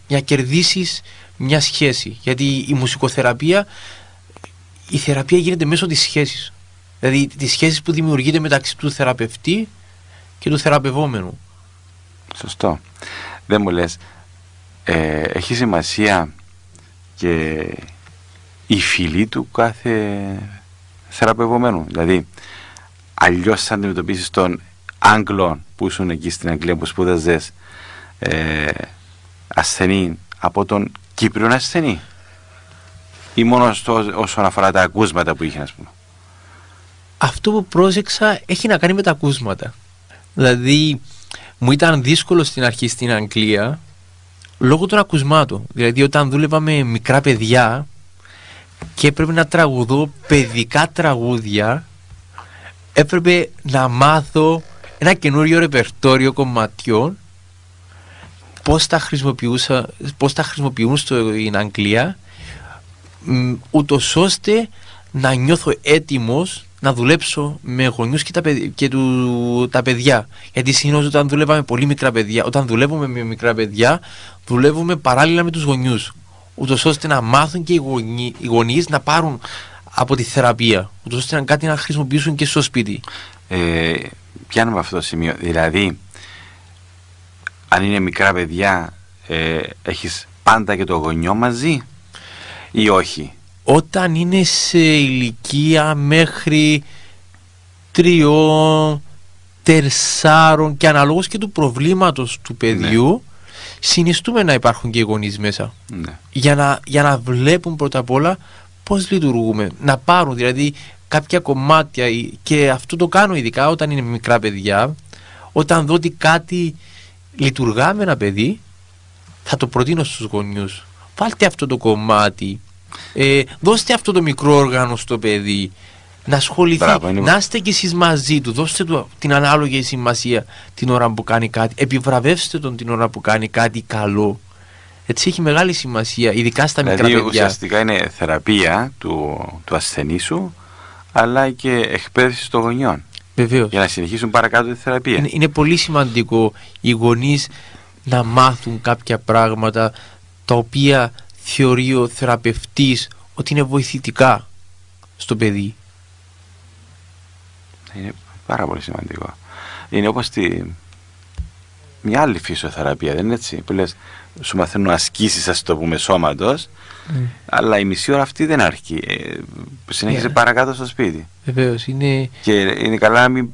S3: να κερδίσεις μια σχέση. Γιατί η μουσικοθεραπεία, η θεραπεία γίνεται μέσω της σχέσης. Δηλαδή της σχέσης που δημιουργείται μεταξύ του θεραπευτή και του θεραπευόμενου.
S2: Σωστό. Δεν μου λες, έχει σημασία και η φυλή του κάθε θεραπευόμενου? Δηλαδή, αλλιώς θα αντιμετωπίσεις τον Άγγλο που ήσουν εκεί στην Αγγλία που σπούδαζες ασθενή από τον Κύπριο ασθενή, ή μόνο όσον αφορά τα ακούσματα που είχε, ας πούμε?
S3: Αυτό που πρόσεξα έχει να κάνει με τα ακούσματα. Δηλαδή μου ήταν δύσκολο στην αρχή στην Αγγλία λόγω των ακουσμάτων. Δηλαδή όταν δούλευα με μικρά παιδιά και έπρεπε να τραγουδώ παιδικά τραγούδια, έπρεπε να μάθω ένα καινούριο ρεπερτόριο κομματιών, πώς τα χρησιμοποιούν στην Αγγλία, ούτως ώστε να νιώθω έτοιμος να δουλέψω με γονιούς και τα παιδιά. Γιατί συνήθως όταν δουλεύουμε με μικρά παιδιά, δουλεύουμε παράλληλα με τους γονιούς, ούτως ώστε να μάθουν και οι γονείς να πάρουν από τη θεραπεία, ούτως ώστε να κάτι να χρησιμοποιήσουν και στο σπίτι.
S2: Πιάνουμε αυτό το σημείο. Δηλαδή, αν είναι μικρά παιδιά, έχεις πάντα και το γονιό μαζί ή όχι?
S3: Όταν είναι σε ηλικία μέχρι 3, 4 και αναλόγως και του προβλήματος του παιδιού, συνιστούμε να υπάρχουν και οι γονείς μέσα.
S2: Ναι.
S3: Για να βλέπουν πρώτα απ' όλα πώς λειτουργούμε. Να πάρουν δηλαδή κάποια κομμάτια, και αυτό το κάνω ειδικά όταν είναι μικρά παιδιά. Όταν δω ότι κάτι λειτουργά με ένα παιδί, θα το προτείνω στους γονιούς. Βάλτε αυτό το κομμάτι, δώστε αυτό το μικρό όργανο στο παιδί να ασχοληθεί. Να είστε κι εσείς μαζί του, δώστε του την ανάλογη σημασία την ώρα που κάνει κάτι, επιβραβεύστε τον την ώρα που κάνει κάτι καλό. Έτσι έχει μεγάλη σημασία, ειδικά στα μικρά παιδιά.
S2: Δηλαδή ουσιαστικά είναι θεραπεία του ασθενή σου, αλλά και εκπαίδευση των γονιών.
S3: Βεβαίως.
S2: Για να συνεχίσουν παρακάτω τη θεραπεία.
S3: Είναι πολύ σημαντικό οι γονείς να μάθουν κάποια πράγματα τα οποία θεωρεί ο θεραπευτής ότι είναι βοηθητικά στο παιδί.
S2: Είναι πάρα πολύ σημαντικό. Είναι όπως μια άλλη φυσιοθεραπεία, δεν είναι έτσι, που λες σου μαθαίνουν ασκήσεις, ας το πούμε, σώματος, αλλά η μισή ώρα αυτή δεν αρκεί, συνέχισε παρακάτω στο σπίτι.
S3: Βεβαίως, είναι...
S2: Και είναι καλά να μην,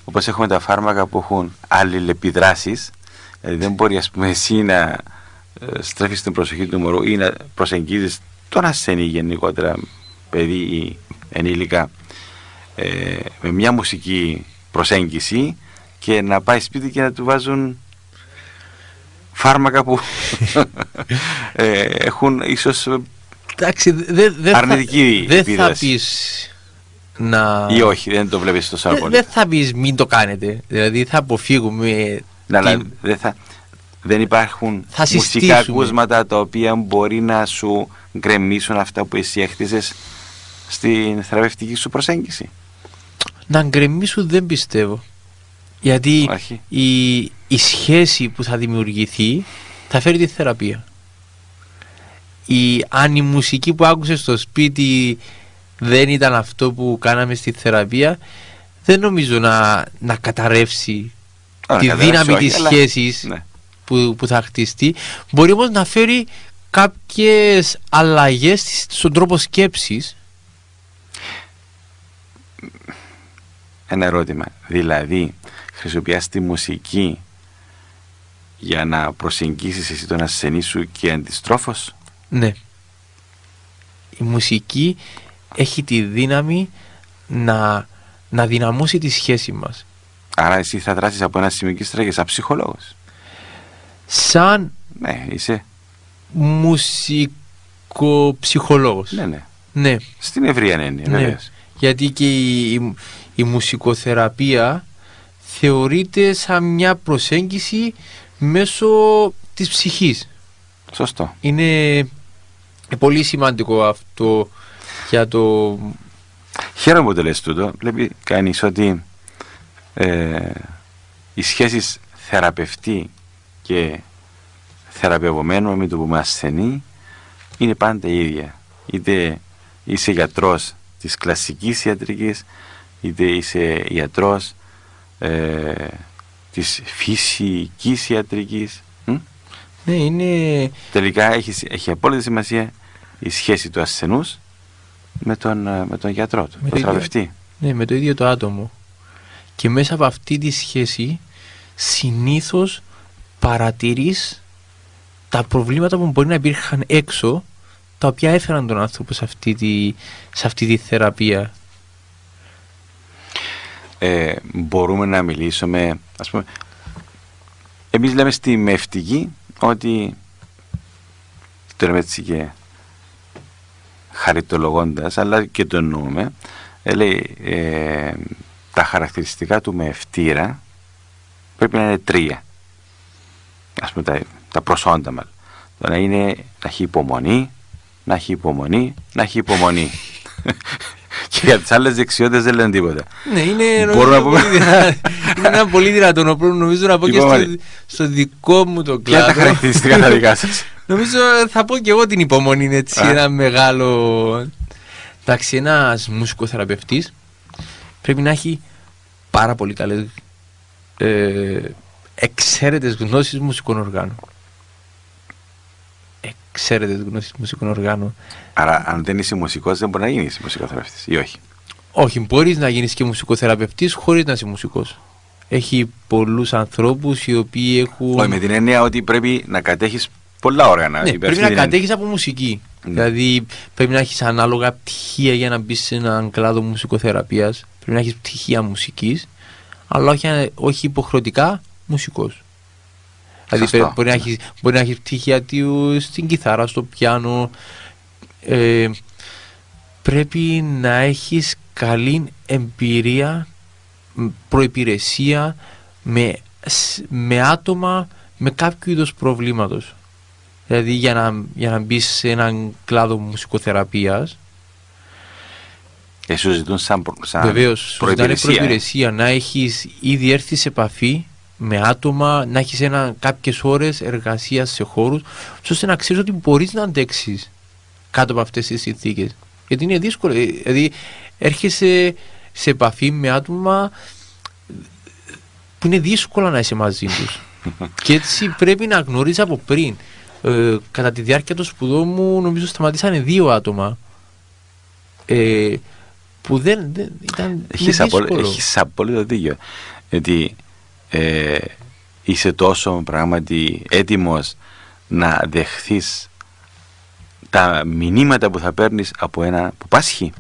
S2: όπως έχουμε τα φάρμακα που έχουν αλληλεπιδράσεις, δηλαδή δεν μπορεί, ας πούμε, εσύ να στρέφεις την προσοχή του μωρού ή να προσεγγίζεις τον ασθενή γενικότερα, παιδί ή ενήλικα, με μια μουσική προσέγγιση, και να πάει σπίτι και να του βάζουν φάρμακα που έχουν ίσως αρνητική επίδραση.
S3: Δεν θα πεις
S2: ή όχι, δεν το βλέπεις τόσο πολύ.
S3: Δεν θα πεις μην το κάνετε, δηλαδή θα αποφύγουμε.
S2: Δεν υπάρχουν μουσικά ακούσματα τα οποία μπορεί να σου γκρεμίσουν αυτά που εσύ έχτισες στην θεραπευτική σου προσέγγιση.
S3: Να γκρεμίσουν δεν πιστεύω. Γιατί η σχέση που θα δημιουργηθεί θα φέρει τη θεραπεία. Αν η μουσική που άκουσες στο σπίτι δεν ήταν αυτό που κάναμε στη θεραπεία, δεν νομίζω να καταρρεύσει τη δύναμη της σχέσης, ναι, που θα χτιστεί. Μπορεί όμως να φέρει κάποιες αλλαγές στον τρόπο σκέψης.
S2: Ένα ερώτημα. Δηλαδή, χρησιμοποιάς τη μουσική για να προσεγγίσεις εσύ τον ασθενή σου και αντιστρόφως?
S3: Ναι. Η μουσική έχει τη δύναμη να δυναμώσει τη σχέση μας.
S2: Άρα εσύ θα δράσεις από ένα σημείο και στραγές σαν ψυχολόγος? Ναι, είσαι
S3: μουσικοψυχολόγος.
S2: Ναι. Στην ευρία έννοια,
S3: ναι. Γιατί και η μουσικοθεραπεία θεωρείται σαν μια προσέγγιση μέσω της ψυχής.
S2: Σωστό.
S3: Είναι πολύ σημαντικό αυτό για το...
S2: Χαίρομαι που το λες τούτο. Βλέπει κανείς ότι οι σχέσεις θεραπευτή και θεραπευομένου, μην το πούμε ασθενή, είναι πάντα η ίδια. Είτε είσαι γιατρός της κλασικής ιατρικής, είτε είσαι ιατρός της φυσικής ιατρικής.
S3: Ναι, είναι...
S2: Τελικά έχει απόλυτη σημασία η σχέση του ασθενούς με τον γιατρό του, τον θεραπευτή.
S3: Ναι, με το ίδιο το άτομο. Και μέσα από αυτή τη σχέση συνήθως παρατηρείς τα προβλήματα που μπορεί να υπήρχαν έξω, τα οποία έφεραν τον άνθρωπο σε αυτή τη θεραπεία.
S2: Μπορούμε να μιλήσουμε, ας πούμε, εμείς λέμε στη μευτική ότι, το λέμε έτσι και χαριτολογώντας, αλλά και το εννοούμε, λέει τα χαρακτηριστικά του μευτήρα πρέπει να είναι 3, ας πούμε τα προσόντα μάλλον. Να έχει υπομονή, να έχει υπομονή. Και για τις άλλες δεξιότητες δεν λένε τίποτα.
S3: Ναι, είναι ένα πολύ δυνατό, νομίζω να πω και στο δικό μου το κλάδο.
S2: Ποια τα χαρακτηριστικά τα δικά σας?
S3: Νομίζω θα πω και εγώ την υπομονή, είναι έτσι ένα μεγάλο... Εντάξει, ένας μουσικοθεραπευτής πρέπει να έχει πάρα πολύ καλές εξαίρετες γνώσεις μουσικών οργάνων. Εξαίρετες γνώσεις μουσικών οργάνων.
S2: Άρα αν δεν είσαι μουσικός δεν μπορεί να γίνεις μουσικοθεραπευτής ή όχι?
S3: Όχι, μπορείς να γίνεις και μουσικοθεραπευτής χωρίς να είσαι μουσικός. Έχει πολλούς ανθρώπους οι οποίοι έχουν...
S2: Όχι, με την έννοια ότι πρέπει να κατέχεις πολλά όργανα.
S3: Ναι, πρέπει να κατέχεις από μουσική. Δηλαδή πρέπει να έχεις ανάλογα πτυχία για να μπεις σε έναν κλάδο μουσικοθεραπείας. Πρέπει να έχεις πτυχία μουσικής, αλλά όχι υποχρεωτικά μουσικός. Δηλαδή μπορεί να έχεις πτυχία στην κιθάρα, στο πιάνο. Πρέπει να έχεις καλή εμπειρία, προϋπηρεσία με άτομα με κάποιο είδος προβλήματος. Δηλαδή για να μπεις σε έναν κλάδο μουσικοθεραπείας,
S2: σου ζητούν σαν
S3: βεβαίως, σου ζητάνε προϋπηρεσία, να έχεις ήδη έρθει σε επαφή με άτομα, να έχεις κάποιες ώρες εργασίας σε χώρους, ώστε να ξέρεις ότι μπορείς να αντέξεις κάτω από αυτές τις συνθήκες. Γιατί είναι δύσκολο. Δηλαδή έρχεσαι σε επαφή με άτομα που είναι δύσκολο να είσαι μαζί τους. Και έτσι πρέπει να γνωρίζεις από πριν. Κατά τη διάρκεια των σπουδών μου νομίζω σταματήσανε 2 άτομα που δεν ήταν δύσκολο.
S2: Έχεις απόλυτο δίκιο. Γιατί είσαι τόσο πράγματι έτοιμος να δεχθείς τα μηνύματα που θα παίρνεις από ένα που πάσχει.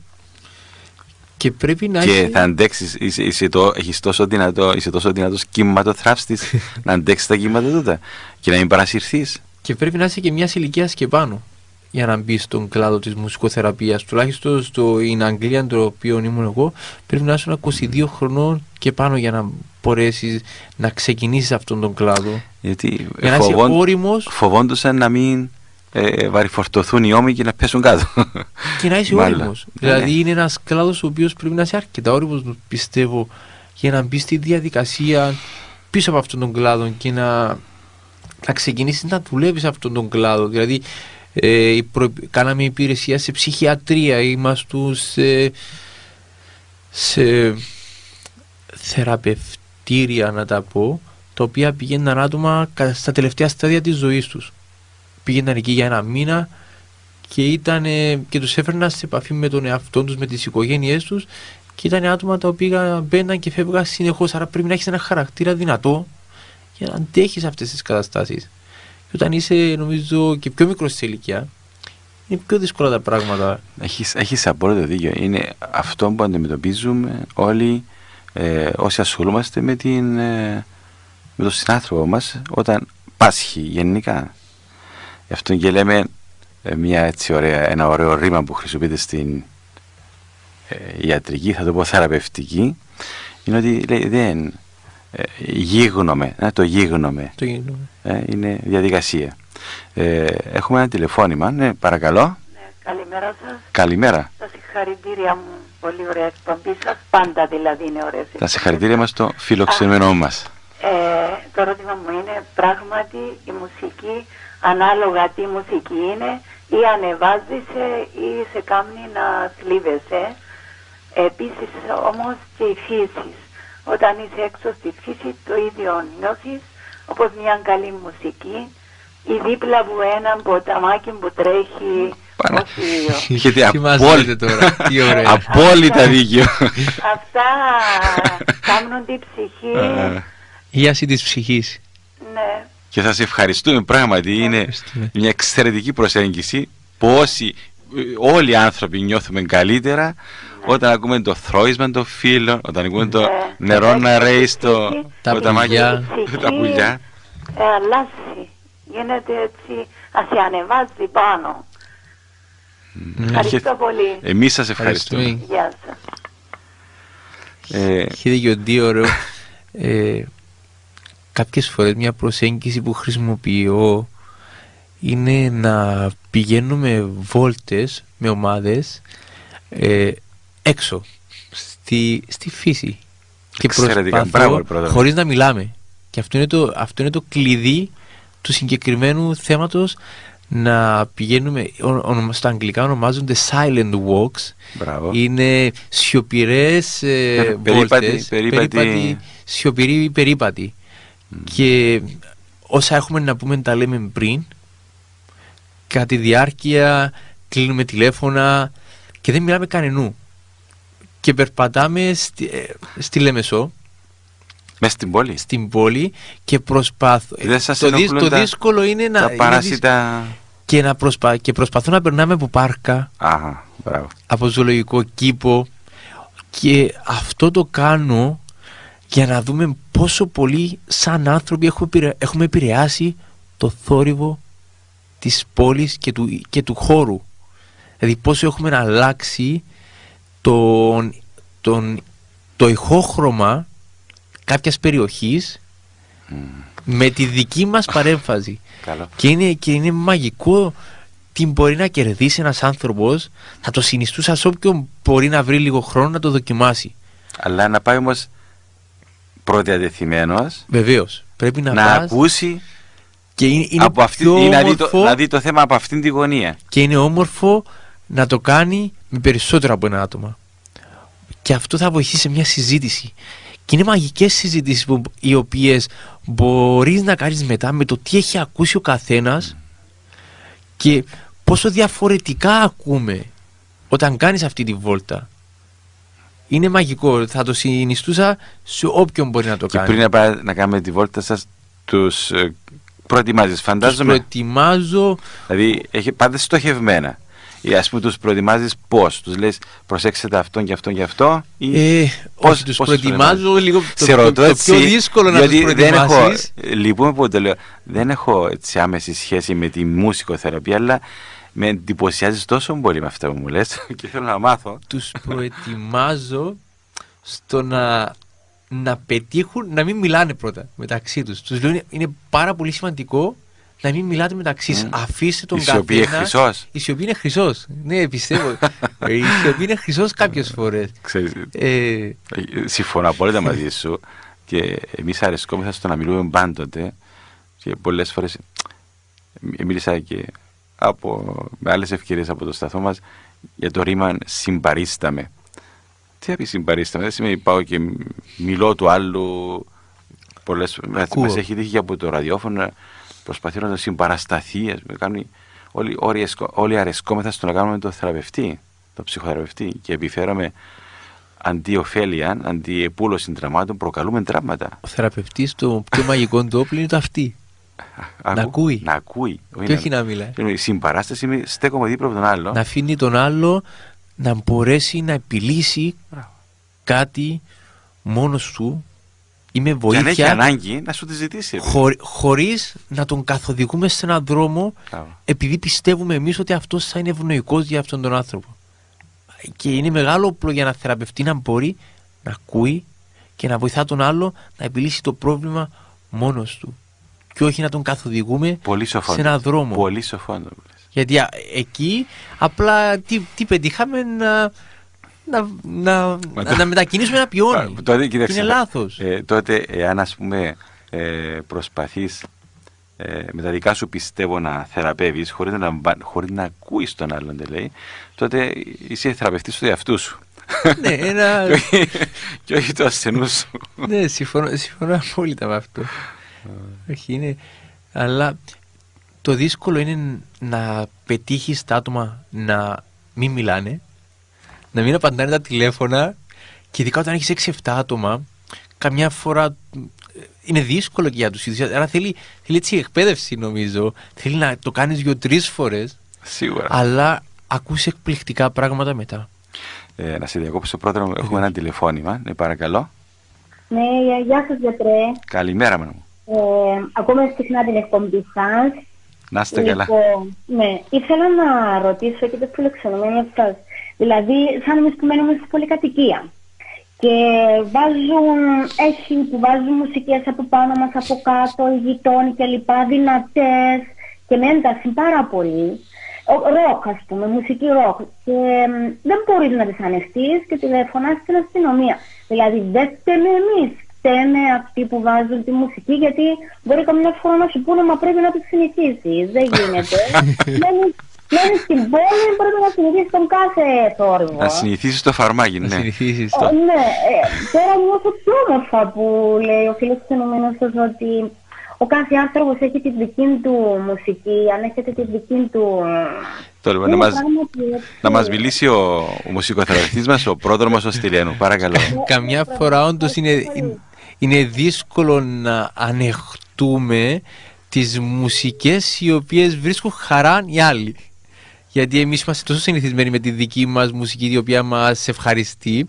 S3: Και πρέπει να
S2: και θα αντέξεις, είσαι τόσο δυνατός κύματοθράφστης να αντέξεις τα κύματα τούτα και να μην παρασυρθείς.
S3: Και πρέπει να είσαι και μιας ηλικίας και πάνω για να μπει στον κλάδο της μουσικοθεραπείας. Τουλάχιστον στην Αγγλία, το οποίο ήμουν εγώ, πρέπει να είσαι 22 χρονών και πάνω για να μπορέσεις να ξεκινήσεις αυτόν τον κλάδο.
S2: Γιατί
S3: για να είσαι όριμος,
S2: φοβόντουσαν να μην βαρυφορτωθούν οι ώμοι και να πέσουν κάτω.
S3: Και να είσαι όριμος. Δηλαδή είναι ένας κλάδος ο οποίος πρέπει να είσαι αρκετά όριμος, πιστεύω, για να μπει στη διαδικασία πίσω από αυτόν τον κλάδο και να ξεκινήσεις να δουλεύεις αυτόν τον κλάδο. Δηλαδή κάναμε υπηρεσία σε ψυχιατρία, είμαστε σε θεραπευτήρια, να τα πω, τα οποία πήγαιναν άτομα στα τελευταία στάδια της ζωής τους. Πήγαιναν εκεί για 1 μήνα και τους έφερναν σε επαφή με τον εαυτό τους, με τις οικογένειές τους, και ήταν άτομα τα οποία μπαίναν και φεύγαν συνεχώς. Άρα πρέπει να έχεις ένα χαρακτήρα δυνατό για να αντέχεις αυτές τις καταστάσεις. Και όταν είσαι, νομίζω, και πιο μικρός σε ηλικία, είναι πιο δύσκολα τα πράγματα.
S2: Έχεις απόλυτο δίκιο. Είναι αυτό που αντιμετωπίζουμε όλοι όσοι ασχολούμαστε με τον συνάνθρωπο μας όταν πάσχει γενικά. Γι' αυτό και λέμε ένα ωραίο ρήμα που χρησιμοποιείται στην ιατρική, θα το πω θεραπευτική, είναι ότι λέει δεν γίγνομαι, το γίγνομαι. Είναι διαδικασία. Έχουμε ένα τηλεφώνημα. Ναι, παρακαλώ.
S4: Ναι, καλημέρα σας.
S2: Καλημέρα.
S4: Τα συγχαρητήρια μου. Πολύ ωραία εκπομπή σας. Πάντα δηλαδή είναι ωραίες.
S2: Τα συγχαρητήρια μας στο φιλοξενούμενό μας.
S4: Το ερώτημα μου είναι πράγματι η μουσική, ανάλογα τι μουσική είναι, ή ανεβάζεσαι ή σε κάνει να θλίβεσαι. Επίσης όμως και η φύση. Όταν είσαι έξω στη φύση το ίδιο νιώθεις, όπως μια καλή μουσική, ή δίπλα από έναν ποταμάκι που τρέχει.
S2: Είχετε
S3: απόλυτα
S2: δίκιο.
S4: Αυτά κάνουν την ψυχή.
S3: Ίαση της ψυχής.
S4: Ναι.
S2: Και θα σε ευχαριστούμε πράγματι. Είναι μια εξαιρετική προσέγγιση που όλοι οι άνθρωποι νιώθουμε καλύτερα όταν ακούμε το θρώισμα των φίλων, όταν ακούμε το νερό να ρέει στο ποταμάκι, τα πουλιά.
S4: Αλλάζει. Γίνεται έτσι, σε ανεβάζει πάνω. Ευχαριστώ πολύ.
S2: Εμείς σας ευχαριστούμε.
S4: Γεια σας.
S3: Έχετε και ότι ωραίο. Κάποιες φορές μια προσέγγιση που χρησιμοποιώ είναι να πηγαίνουμε βόλτες με ομάδες έξω στη φύση και προσπαθώ χωρίς να μιλάμε, και αυτό είναι το κλειδί του συγκεκριμένου θέματος, να πηγαίνουμε, στα αγγλικά ονομάζονται silent walks.
S2: Μπράβο.
S3: Είναι σιωπηρές βόλτες, σιωπηρή περίπατη. Και όσα έχουμε να πούμε τα λέμε πριν, κατά τη διάρκεια κλείνουμε τηλέφωνα και δεν μιλάμε κανενού, και περπατάμε στη Λεμεσό,
S2: μες στην πόλη.
S3: Στην πόλη, και το δύσκολο είναι να
S2: παράσιτα...
S3: και προσπαθώ να περνάμε από πάρκα, από ζωολογικό κήπο, και αυτό το κάνω για να δούμε πόσο πολύ σαν άνθρωποι έχουμε επηρεάσει το θόρυβο της πόλης και του χώρου. Δηλαδή πόσο έχουμε αλλάξει το ηχόχρωμα κάποιας περιοχής με τη δική μας παρέμφαση. Και είναι μαγικό τι μπορεί να κερδίσει ένας άνθρωπος. Θα το συνιστούσα σε όποιον μπορεί να βρει λίγο χρόνο να το δοκιμάσει.
S2: Αλλά να πάει όμως προδιατεθειμένος.
S3: Βεβαίως. Πρέπει να
S2: ακούσει
S3: και είναι
S2: από να δει το θέμα από αυτήν τη γωνία.
S3: Και είναι όμορφο να το κάνει με περισσότερο από ένα άτομα. Και αυτό θα βοηθήσει σε μια συζήτηση. Και είναι μαγικές συζητήσεις οι οποίες μπορείς να κάνεις μετά με το τι έχει ακούσει ο καθένας και πόσο διαφορετικά ακούμε όταν κάνεις αυτή τη βόλτα. Είναι μαγικό, θα το συνιστούσα σε όποιον μπορεί να το κάνει.
S2: Και πριν να κάνουμε τη βόλτα σας, τους προετοιμάζεις, φαντάζομαι.
S3: Τους προετοιμάζω.
S2: Δηλαδή, πάντα στοχευμένα. Ή ας πούμε τους προετοιμάζεις πώς, τους λες προσέξτε αυτόν και αυτόν και αυτό, ή
S3: όχι, τους προετοιμάζω λίγο
S2: το
S3: πιο δύσκολο να τους προετοιμάσεις.
S2: Λυπούμε που το λέω, δεν έχω έτσι άμεση σχέση με τη μουσικοθεραπεία, αλλά με εντυπωσιάζεις τόσο πολύ με αυτά που μου λες και θέλω να μάθω.
S3: Τους προετοιμάζω στο να πετύχουν, να μην μιλάνε πρώτα μεταξύ τους. Τους λέω είναι πάρα πολύ σημαντικό να μην μιλάτε μεταξύ σας. Αφήστε τον καθένα.
S2: Η σιωπή είναι χρυσός.
S3: Η σιωπή είναι χρυσός. Ναι, πιστεύω. Η σιωπή είναι χρυσός κάποιες φορές.
S2: Συμφωνώ απόλυτα μαζί σου. Και εμείς αρεσκόμεθα στο να μιλούμε πάντοτε. Και πολλές φορές μίλησα και με άλλες ευκαιρίες από το σταθμό μας για το ρήμα συμπαρίσταμε. Τι θα πει συμπαρίσταμε? Δεν σημαίνει πάω και μιλώ του άλλου. Πολλές μας έχει τύχει και από το ραδιόφωνο. Προσπαθεί να το συμπαρασταθεί. Όλοι αρεσκόμεθα στο να κάνουμε το θεραπευτή, το ψυχοθεραπευτή. Και επιφέραμε αντί ωφέλεια, αντί επούλωση τραυμάτων, προκαλούμε τραύματα.
S3: Ο θεραπευτής, το πιο μαγικό του όπλο είναι το αυτή. Να ακούει.
S2: Να ακούει.
S3: Και όχι να μιλάει.
S2: Η συμπαράσταση είναι στέκομαι δίπλα από τον άλλο.
S3: Να αφήνει τον άλλο να μπορέσει να επιλύσει κάτι μόνος του. Είμαι βοήθεια.
S2: Και αν έχει ανάγκη να σου τη ζητήσει.
S3: Χωρίς να τον καθοδηγούμε σε έναν δρόμο, επειδή πιστεύουμε εμείς ότι αυτός θα είναι ευνοϊκός για αυτόν τον άνθρωπο. Και είναι μεγάλο όπλο για ένα θεραπευτή να μπορεί να ακούει και να βοηθά τον άλλο να επιλύσει το πρόβλημα μόνος του. Και όχι να τον καθοδηγούμε σε έναν δρόμο.
S2: Πολύ σοφό.
S3: Γιατί εκεί απλά τι πετύχαμε να μετακινήσουμε ένα πιόνι. Είναι λάθος.
S2: Τότε εάν ας πούμε προσπαθείς με τα δικά σου πιστεύω να θεραπεύεις χωρίς να ακούεις τον άλλον, τότε είσαι θεραπευτής του εαυτού σου.
S3: Ναι,
S2: και όχι του ασθενού σου.
S3: Ναι, συμφωνώ απόλυτα με αυτό. Όχι, είναι. Αλλά το δύσκολο είναι να πετύχεις τα άτομα να μην μιλάνε, να μην απαντάνε τα τηλέφωνα, και ειδικά όταν έχεις 6-7 άτομα, καμιά φορά είναι δύσκολο και για τους ίδιους. Άρα θέλει έτσι εκπαίδευση, νομίζω. Θέλει να το κάνεις 2-3 φορές.
S2: Σίγουρα.
S3: Αλλά ακούς εκπληκτικά πράγματα μετά.
S2: Να σε διακόψω πρώτα, έχουμε ένα τηλεφώνημα. Ναι, παρακαλώ.
S5: Ναι, γεια σας γιατρέ.
S2: Καλημέρα μου.
S5: Ακούμε συχνά την εκπομπή σας.
S2: Να είστε καλά.
S5: Ναι, ήθελα να ρωτήσω και το φιλοξενούμενο σας. Δηλαδή, σαν εμείς που μένουμε στη πολυκατοικία και βάζουν μουσικές από πάνω μας, από κάτω, οι γειτόνοι κλπ, δυνατές και με ένταση πάρα πολύ. Ροκ, ας πούμε, μουσική ροκ. Και δεν μπορείς να τις ανεχτείς και τηλεφωνάς στην αστυνομία. Δηλαδή, δεν φταίμε εμείς. Φταίνε αυτοί που βάζουν τη μουσική, γιατί μπορεί καμιά φορά να σου πούνε, μα πρέπει να το συνηθίσεις. Δεν γίνεται. Μένεις στην πόλη, πρέπει να συνηθίσεις τον κάθε θόρυβο.
S2: Να συνηθίσεις το φαρμάκι, ναι.
S5: Ναι, τώρα νιώθω πιο όμορφα που λέει ο φιλοξενούμενος σας ότι ο κάθε άνθρωπος έχει τη δική του μουσική, αν έχετε τη δική του.
S2: Να μας μιλήσει ο μουσικοθεραπευτής μας, ο πρόδρομος ο Στυλιανού. Παρακαλώ.
S3: Καμιά φορά όντως είναι δύσκολο να ανεχτούμε τις μουσικές οι οποίες βρίσκουν χαρά οι άλλοι. Γιατί εμείς είμαστε τόσο συνηθισμένοι με τη δική μας μουσική, η οποία μας ευχαριστεί.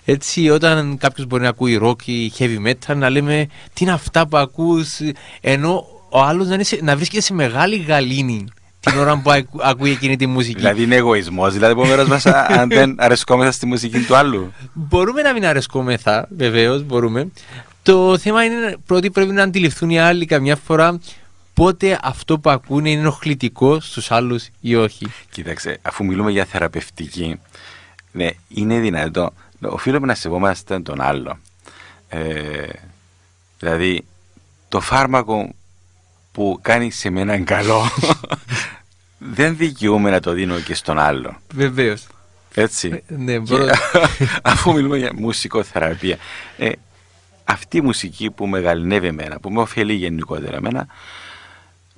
S3: Έτσι, όταν κάποιος μπορεί να ακούει rock ή heavy metal, να λέμε τι είναι αυτά που ακούς, ενώ ο άλλος να βρίσκεται σε μεγάλη γαλήνη την ώρα που ακούει εκείνη τη μουσική.
S2: Δηλαδή είναι εγωισμός, δηλαδή από μέρος μας, αν δεν αρεσκόμεθα στη μουσική του άλλου.
S3: Μπορούμε να μην αρεσκόμεθα, βεβαίως μπορούμε. Το θέμα είναι πρώτοι πρέπει να αντιληφθούν οι άλλοι καμιά φορά πότε αυτό που ακούνε είναι ενοχλητικό στους άλλους ή όχι.
S2: Κοίταξε, αφού μιλούμε για θεραπευτική, ναι, είναι δυνατό. Οφείλουμε να σεβόμαστε τον άλλο. Δηλαδή, το φάρμακο που κάνει σε μένα καλό δεν δικαιούμαι να το δίνω και στον άλλο.
S3: Βεβαίως.
S2: Έτσι.
S3: Ναι,
S2: αφού μιλούμε για μουσικοθεραπεία, αυτή η μουσική που μεγαλυνεύει εμένα, που με ωφελεί γενικότερα εμένα,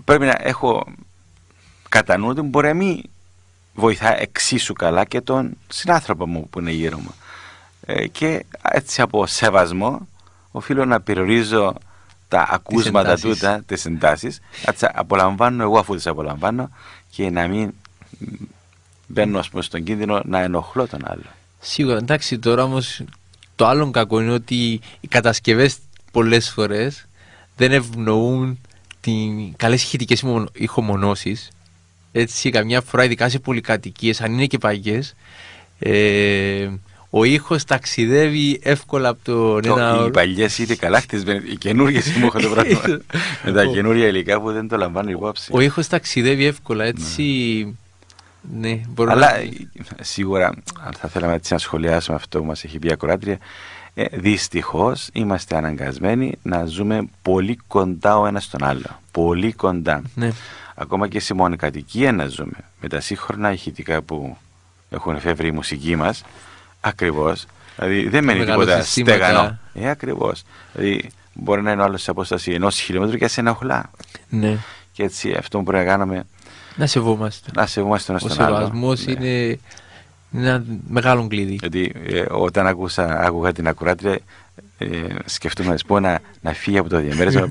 S2: πρέπει να έχω κατά νου ότι μπορεί να μην βοηθά εξίσου καλά και τον συνάνθρωπο μου που είναι γύρω μου. Και έτσι από σεβασμό οφείλω να περιορίζω τα ακούσματα τούτα, τις εντάσεις. Έτσι απολαμβάνω εγώ αφού τις απολαμβάνω και να μην μπαίνω στον κίνδυνο να ενοχλώ τον άλλο.
S3: Σίγουρα, εντάξει, τώρα όμως το άλλο κακό είναι ότι οι κατασκευές πολλές φορές δεν ευνοούν καλές ηχητικές ηχομονώσεις. Έτσι, καμιά φορά, ειδικά σε πολυκατοικίες, αν είναι και παγιές, ο ήχος ταξιδεύει εύκολα από τον ένα.
S2: Οι παλιές είναι καλά χτισμένες, οι καινούργιες μου έχω το πράγμα. Με τα καινούργια υλικά που δεν το λαμβάνω υπόψη.
S3: Ο ήχος ταξιδεύει εύκολα, έτσι. Ναι,
S2: αλλά σίγουρα, αν θα θέλαμε έτσι να σχολιάσουμε αυτό που μας έχει πει η ακροάτρια, δυστυχώς είμαστε αναγκασμένοι να ζούμε πολύ κοντά ο ένας στον άλλο. Πολύ κοντά.
S3: Ναι.
S2: Ακόμα και σε μονοκατοικία να ζούμε. Με τα σύγχρονα ηχητικά που έχουν εφεύρει η μουσική μας, ακριβώς. Δηλαδή δεν μένει τίποτα στέγανο. Ακριβώς. Δηλαδή μπορεί να είναι ο άλλος σε απόσταση 1 χιλιόμετρου και σε ενοχλά.
S3: Ναι.
S2: Και έτσι αυτό που πρέπει να κάνουμε.
S3: Να σεβόμαστε.
S2: Να σεβόμαστε τον στον άλλο.
S3: Ο σεβασμός είναι ένα μεγάλο κλειδί.
S2: Γιατί όταν άκουγα την ακροάτρια, σκεφτούμε να πω να φύγει από το διαμέρισμα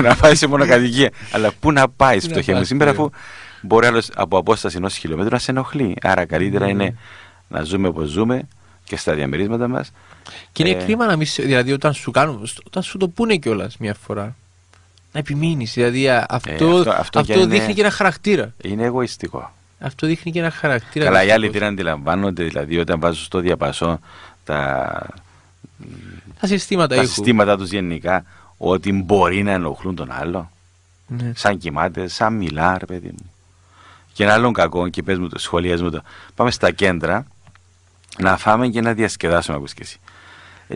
S2: να πάει σε μονοκατοικία. Αλλά πού να πάει φτωχέ μου σήμερα, αφού μπορεί άλλος από απόσταση 1 χιλιόμετρου να σε ενοχλεί. Άρα καλύτερα είναι να ζούμε όπως ζούμε και στα διαμερίσματα μας.
S3: Και είναι κρίμα να μην. Δηλαδή όταν σου το πούνε κιόλας μια φορά, να επιμείνεις. Δηλαδή αυτό δείχνει και ένα χαρακτήρα.
S2: Είναι εγωιστικό.
S3: Αυτό δείχνει και ένα χαρακτήρα.
S2: Καλά, οι άλλοι δεν αντιλαμβάνονται, δηλαδή όταν βάζουν στο διαπασό τα συστήματα τους γενικά, ότι μπορεί να ενοχλούν τον άλλο.
S3: Ναι.
S2: Σαν κοιμάται, σαν μιλά, ρε παιδί μου. Και ένα άλλο κακό, και πες μου το, σχολιάζει μου το. Πάμε στα κέντρα να φάμε και να διασκεδάσουμε, ακούς και εσύ.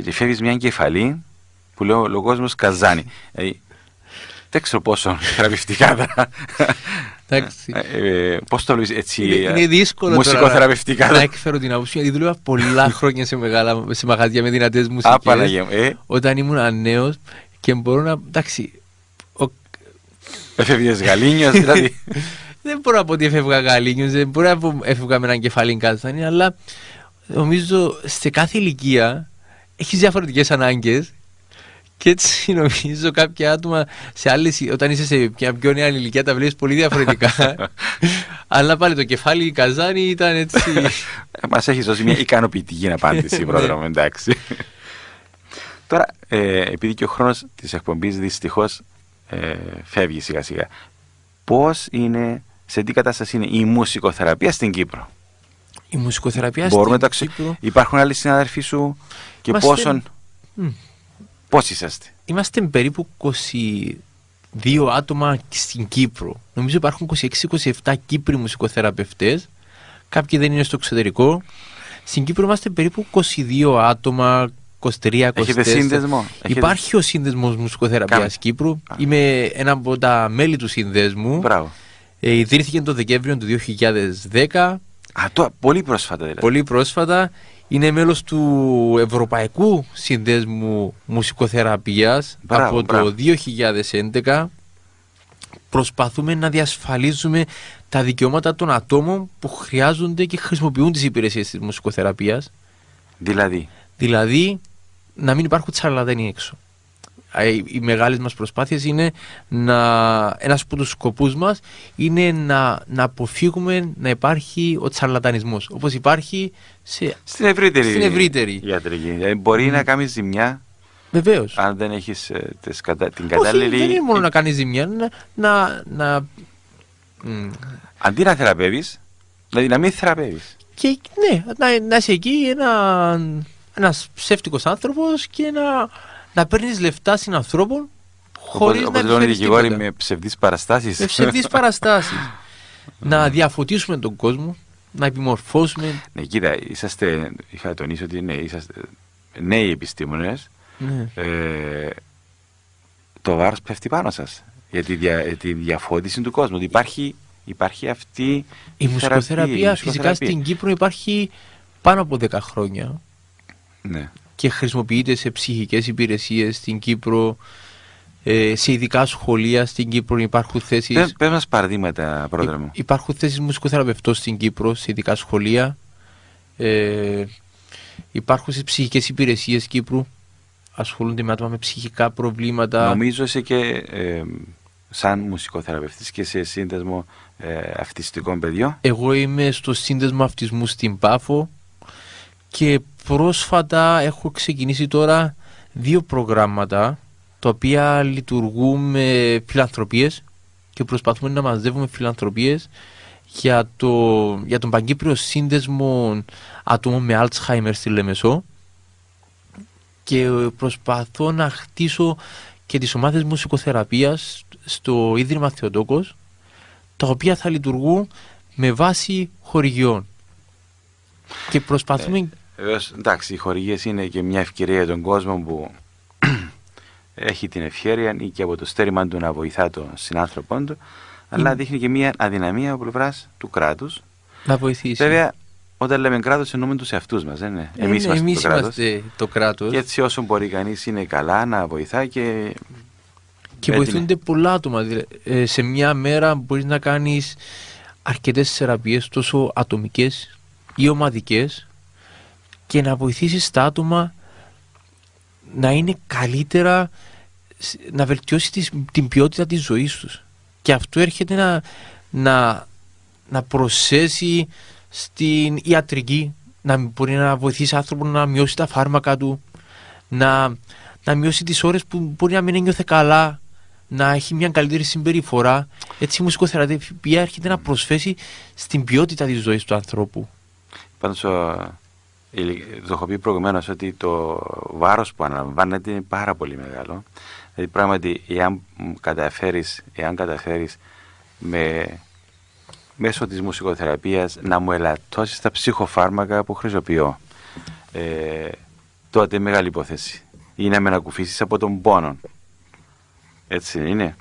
S2: Και φεύγεις μια εγκεφαλή που λέει ο κόσμος καζάνι. Δεν ξέρω πόσο θεραπευτικά θα. Πώς το λέω έτσι.
S3: Είναι δύσκολο
S2: μουσικοθεραπευτικά.
S3: Να εκφέρω την άποψη, γιατί δούλευα πολλά χρόνια σε μαγαζιά με δυνατές μουσικές. Όταν ήμουν νέος και μπορώ να. Εντάξει.
S2: Έφευγες γαλήνιος, δηλαδή.
S3: Δεν μπορώ να πω ότι έφευγα γαλήνιος, δεν μπορώ να πω ότι έφευγα με έναν κεφάλι καζάνι, αλλά νομίζω σε κάθε ηλικία έχεις διαφορετικές ανάγκες. Και έτσι νομίζω κάποια άτομα όταν είσαι σε μια πιο νέα ηλικία τα βλέπεις πολύ διαφορετικά. Αλλά πάλι το κεφάλι καζάνι ήταν έτσι.
S2: Μας έχει δώσει μια ικανοποιητική απάντηση, πρόδρομο, εντάξει. Τώρα, επειδή και ο χρόνος της εκπομπής δυστυχώς φεύγει σιγά σιγά, πώς είναι, σε τι κατάσταση είναι η μουσικοθεραπεία στην Κύπρο?
S3: Η μουσικοθεραπεία στην Κύπρο.
S2: Υπάρχουν άλλοι συνάδελφοί σου και πόσον. Πώς είσαστε?
S3: Είμαστε περίπου 22 άτομα στην Κύπρο. Νομίζω υπάρχουν 26-27 Κύπροι μουσικοθεραπευτές. Κάποιοι δεν είναι στο εξωτερικό. Στην Κύπρο είμαστε περίπου 22 άτομα, 23-24.
S2: Έχετε σύνδεσμο?
S3: Υπάρχει ο σύνδεσμος μουσικοθεραπείας Κύπρου. Είμαι ένα από τα μέλη του σύνδεσμου.
S2: Μπράβο.
S3: Ιδρύθηκε τον Δεκέμβριο του 2010.
S2: Πολύ πρόσφατα δηλαδή.
S3: Πολύ πρόσφατα. Είναι μέλος του Ευρωπαϊκού Συνδέσμου Μουσικοθεραπείας από το 2011. Προσπαθούμε να διασφαλίζουμε τα δικαιώματα των ατόμων που χρειάζονται και χρησιμοποιούν τις υπηρεσίες της μουσικοθεραπείας. Δηλαδή να μην υπάρχουν τσαρλατάνοι έξω. Οι μεγάλες μας προσπάθειες είναι ένας από τους σκοπούς μας είναι να αποφύγουμε να υπάρχει ο τσαρλατανισμός, όπως υπάρχει στην ευρύτερη
S2: ιατρική. Μπορεί να κάνεις ζημιά.
S3: Βεβαίως.
S2: Αν δεν έχεις την κατάλληλη.
S3: Όχι, δεν είναι μόνο να κάνεις ζημιά,
S2: αντί να θεραπεύεις, δηλαδή να μην θεραπεύεις.
S3: Και ναι, να είσαι εκεί ένας ψεύτικος άνθρωπος και να παίρνεις λεφτά συνανθρώπων χωρίς να
S2: επιφέρεις τίποτα. Δικηγόροι με ψευδείς παραστάσεις.
S3: Με ψευδείς παραστάσεις. Να διαφωτίσουμε τον κόσμο, να επιμορφώσουμε.
S2: Ναι, κοίτα, είχα τονίσει ότι είσαστε νέοι επιστήμονες.
S3: Ναι.
S2: Το βάρος πέφτει πάνω σας για τη διαφώτιση του κόσμου. Υπάρχει αυτή
S3: η μουσικοθεραπεία. Φυσικά στην Κύπρο υπάρχει πάνω από 10 χρόνια.
S2: Ναι.
S3: και χρησιμοποιείται σε ψυχικές υπηρεσίες στην Κύπρο, σε ειδικά σχολεία στην Κύπρο υπάρχουν θέσεις.
S2: Πες μας παραδείγματα, πρόεδρε μου.
S3: Υπάρχουν θέσεις μουσικοθεραπευτών στην Κύπρο, σε ειδικά σχολεία. Υπάρχουν σε ψυχικές υπηρεσίες Κύπρου, ασχολούνται με άτομα με ψυχικά προβλήματα.
S2: Νομίζω είσαι και σαν μουσικοθεραπευτής και σε σύνδεσμο αυτιστικών παιδιών.
S3: Εγώ είμαι στο σύνδεσμο αυτισμού στην Πάφο και πρόσφατα έχω ξεκινήσει τώρα 2 προγράμματα τα οποία λειτουργούν με φιλανθρωπίες και προσπαθούμε να μαζεύουμε φιλανθρωπίες για τον Παγκύπριο Σύνδεσμο Ατόμων με Alzheimer στη Λεμεσό, και προσπαθώ να χτίσω και τις ομάδες μουσικοθεραπείας στο Ίδρυμα Θεοτόκος, τα οποία θα λειτουργούν με βάση χορηγιών. Και προσπαθούμε...
S2: Εντάξει, οι χορηγίες είναι και μια ευκαιρία για τον κόσμο που έχει την ευχέρεια ή και από το στέρημα του να βοηθά τον συνάνθρωπό του, αλλά δείχνει και μια αδυναμία από πλευράς του κράτους
S3: να βοηθήσει.
S2: Βέβαια, όταν λέμε κράτος εννοούμε τους εαυτούς μας, δεν είναι? Εμείς
S3: είμαστε το κράτος.
S2: Και έτσι όσο μπορεί κανείς είναι καλά να βοηθά και
S3: βοηθούνται πολλά άτομα. Σε μια μέρα μπορείς να κάνεις αρκετές θεραπείες, τόσο ατομικές ή ομαδικές, και να βοηθήσεις τα άτομα να είναι καλύτερα, να βελτιώσει την ποιότητα της ζωής τους. Και αυτό έρχεται να προσθέσει στην ιατρική, να μπορεί να βοηθήσει άνθρωπο να μειώσει τα φάρμακα του, να μειώσει τις ώρες που μπορεί να μην ένιωθε καλά, να έχει μια καλύτερη συμπεριφορά. Έτσι η μουσικοθεραπεία έρχεται να προσθέσει στην ποιότητα της ζωής του ανθρώπου.
S2: Πάντως, το έχω πει προηγουμένως ότι το βάρος που αναλαμβάνεται είναι πάρα πολύ μεγάλο. Δηλαδή πράγματι, εάν καταφέρεις μέσω της μουσικοθεραπείας να μου ελαττώσεις τα ψυχοφάρμακα που χρησιμοποιώ, τότε μεγάλη υπόθεση. Ή να με ανακουφίσεις από τον πόνο. Έτσι είναι.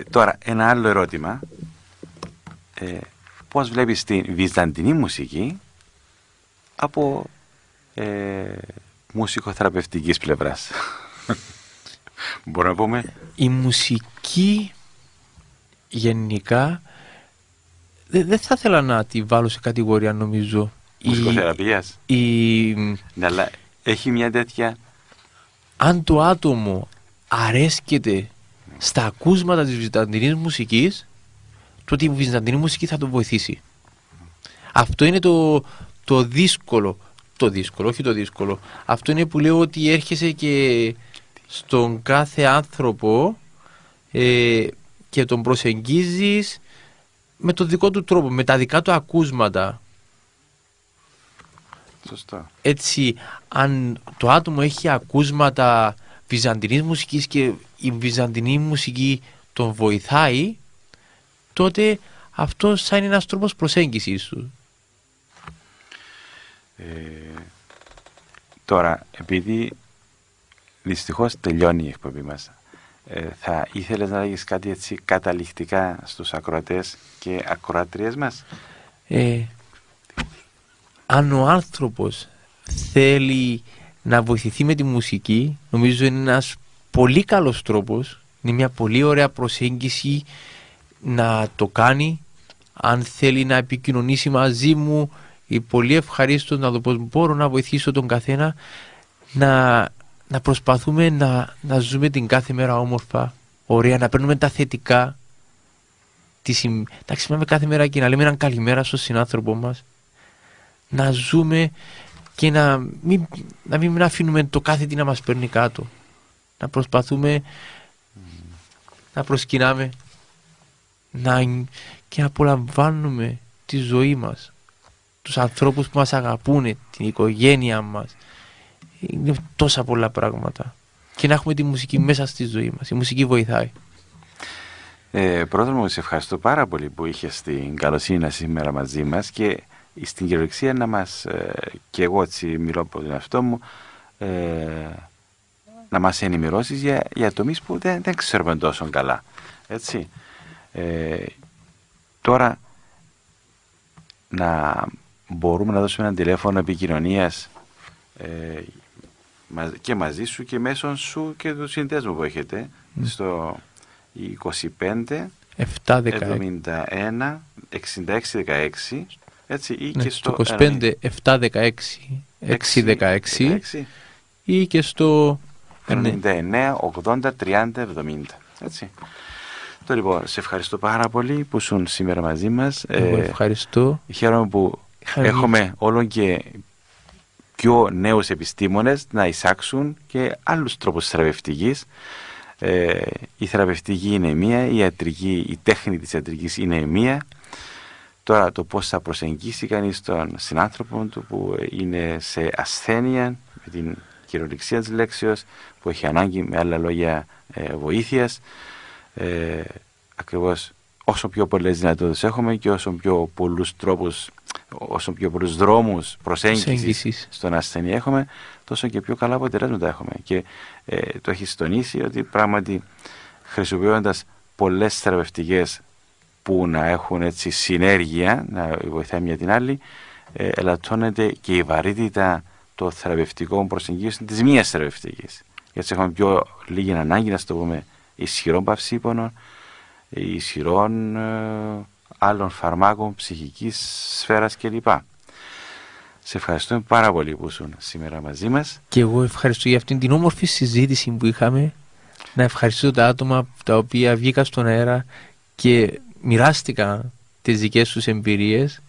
S2: Τώρα, ένα άλλο ερώτημα. Πώς βλέπεις τη βυζαντινή μουσική από μουσικοθεραπευτικής πλευράς? Μπορούμε να πούμε.
S3: Η μουσική γενικά δεν θα ήθελα να τη βάλω σε κατηγορία, νομίζω.
S2: Μουσικοθεραπείας. Ναι, αλλά έχει μια τέτοια...
S3: Αν το άτομο αρέσκεται στα ακούσματα της βυζαντινής μουσικής, τότε η βυζαντινή μουσική θα τον βοηθήσει. Αυτό είναι το δύσκολο. Όχι το δύσκολο. Αυτό είναι που λέω ότι έρχεσαι και στον κάθε άνθρωπο και τον προσεγγίζεις με τον δικό του τρόπο, με τα δικά του ακούσματα.
S2: Σωστά.
S3: Έτσι, αν το άτομο έχει ακούσματα βυζαντινής μουσικής και η βυζαντινή μουσική τον βοηθάει, τότε αυτός θα είναι ένας τρόπος προσέγγισης του.
S2: Τώρα, επειδή δυστυχώς τελειώνει η εκπομπή μας, θα ήθελες να λέγεις κάτι έτσι καταληκτικά στους ακροατές και ακροάτριες μας?
S3: Αν ο άνθρωπος θέλει να βοηθηθεί με τη μουσική, νομίζω είναι ένας πολύ καλός τρόπος, είναι μια πολύ ωραία προσέγγιση να το κάνει. Αν θέλει να επικοινωνήσει μαζί μου, πολύ ευχαρίστως να δω πώς μπορώ να βοηθήσω τον καθένα να προσπαθούμε να ζούμε την κάθε μέρα όμορφα, ωραία, να παίρνουμε τα θετικά, να ξυπνάμε κάθε μέρα και να λέμε έναν καλημέρα στον συνάνθρωπό μας, να ζούμε και να μην αφήνουμε το κάθε τι να μας παίρνει κάτω, να προσπαθούμε να προσκυνάμε και να απολαμβάνουμε τη ζωή μας, τους ανθρώπους που μας αγαπούν, την οικογένεια μας. Είναι τόσα πολλά πράγματα. Και να έχουμε τη μουσική μέσα στη ζωή μας. Η μουσική βοηθάει.
S2: Πρόεδρε μου, σε ευχαριστώ πάρα πολύ που είχες την καλοσύνη να σήμερα μαζί μας και στην κυριολεξία να μας, και εγώ έτσι μιλώ από τον εαυτό μου, να μας ενημερώσεις για τομείς που δεν ξέρουμε τόσο καλά. Έτσι. Τώρα να μπορούμε να δώσουμε ένα τηλέφωνο επικοινωνίας και μαζί σου και μέσω σου και του συνδέσμου που έχετε στο 25 71 66 16, έτσι, ή και στο
S3: 25 7 16 6 16 ή και στο
S2: 99 80 30 70, έτσι. Τώρα λοιπόν, σε ευχαριστώ πάρα πολύ που ήσουν σήμερα μαζί μας.
S3: Εγώ ευχαριστώ.
S2: Χαίρομαι που έχουμε όλο και πιο νέους επιστήμονες να εισάξουν και άλλους τρόπους θεραπευτικής. Η θεραπευτική είναι μία, η ιατρική, η τέχνη της ιατρικής είναι μία. Τώρα το πώς θα προσεγγίσει κανείς τον συνάνθρωπο του που είναι σε ασθένεια, με την κυριολεξία της λέξεως, που έχει ανάγκη, με άλλα λόγια, βοήθειας. Ακριβώς όσο πιο πολλές δυνατότητες έχουμε και όσο πιο πολλούς τρόπους, όσο πιο πολλούς δρόμους προσέγγισης στον ασθενή έχουμε, τόσο και πιο καλά αποτελέσματα έχουμε. Και το έχει τονίσει ότι πράγματι χρησιμοποιώντας πολλές θεραπευτικές που να έχουν έτσι συνέργεια, να βοηθάει μια την άλλη, ελαττώνεται και η βαρύτητα των θεραπευτικών προσεγγίσεων της μίας θεραπευτικής. Έτσι έχουμε πιο λίγη ανάγκη, να το πούμε, ισχυρών παυσίπονων, ισχυρών άλλων φαρμάκων ψυχικής σφαίρας κλπ. Σε ευχαριστούμε πάρα πολύ που ήσουν σήμερα μαζί μας.
S3: Και εγώ ευχαριστώ για αυτήν την όμορφη συζήτηση που είχαμε. Να ευχαριστήσω τα άτομα τα οποία βγήκαν στον αέρα και μοιράστηκαν τις δικές τους εμπειρίες,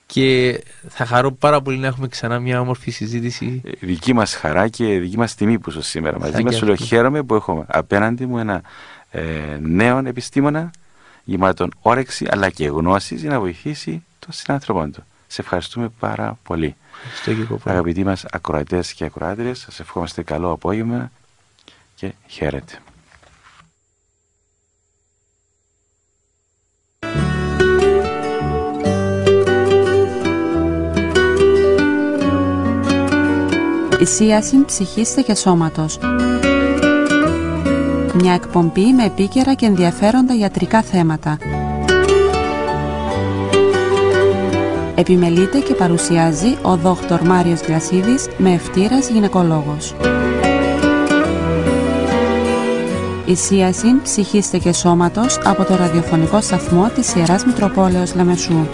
S3: και θα χαρώ πάρα πολύ να έχουμε ξανά μια όμορφη συζήτηση.
S2: Δική μας χαρά και δική μας τιμή που είσαι σήμερα μαζί μας. Σου λέω, χαίρομαι που έχω απέναντι μου ένα νέο επιστήμονα γεμάτον όρεξη αλλά και γνώση για να βοηθήσει τον συνάνθρωπό του. Σε ευχαριστούμε πάρα πολύ. Αγαπητοί μας ακροατές και ακροάτριες, σας ευχόμαστε καλό απόγευμα και χαίρετε.
S1: Εστίαση ψυχής και σώματος. Μια εκπομπή με επίκαιρα και ενδιαφέροντα ιατρικά θέματα. Επιμελείται και παρουσιάζει ο Δόκτωρ Μάριος Γλασίδης, με ευτήρας γυναικολόγος. Εστίαση ψυχής και σώματος από το ραδιοφωνικό σταθμό της Ιεράς Μητροπόλεως Λεμεσού.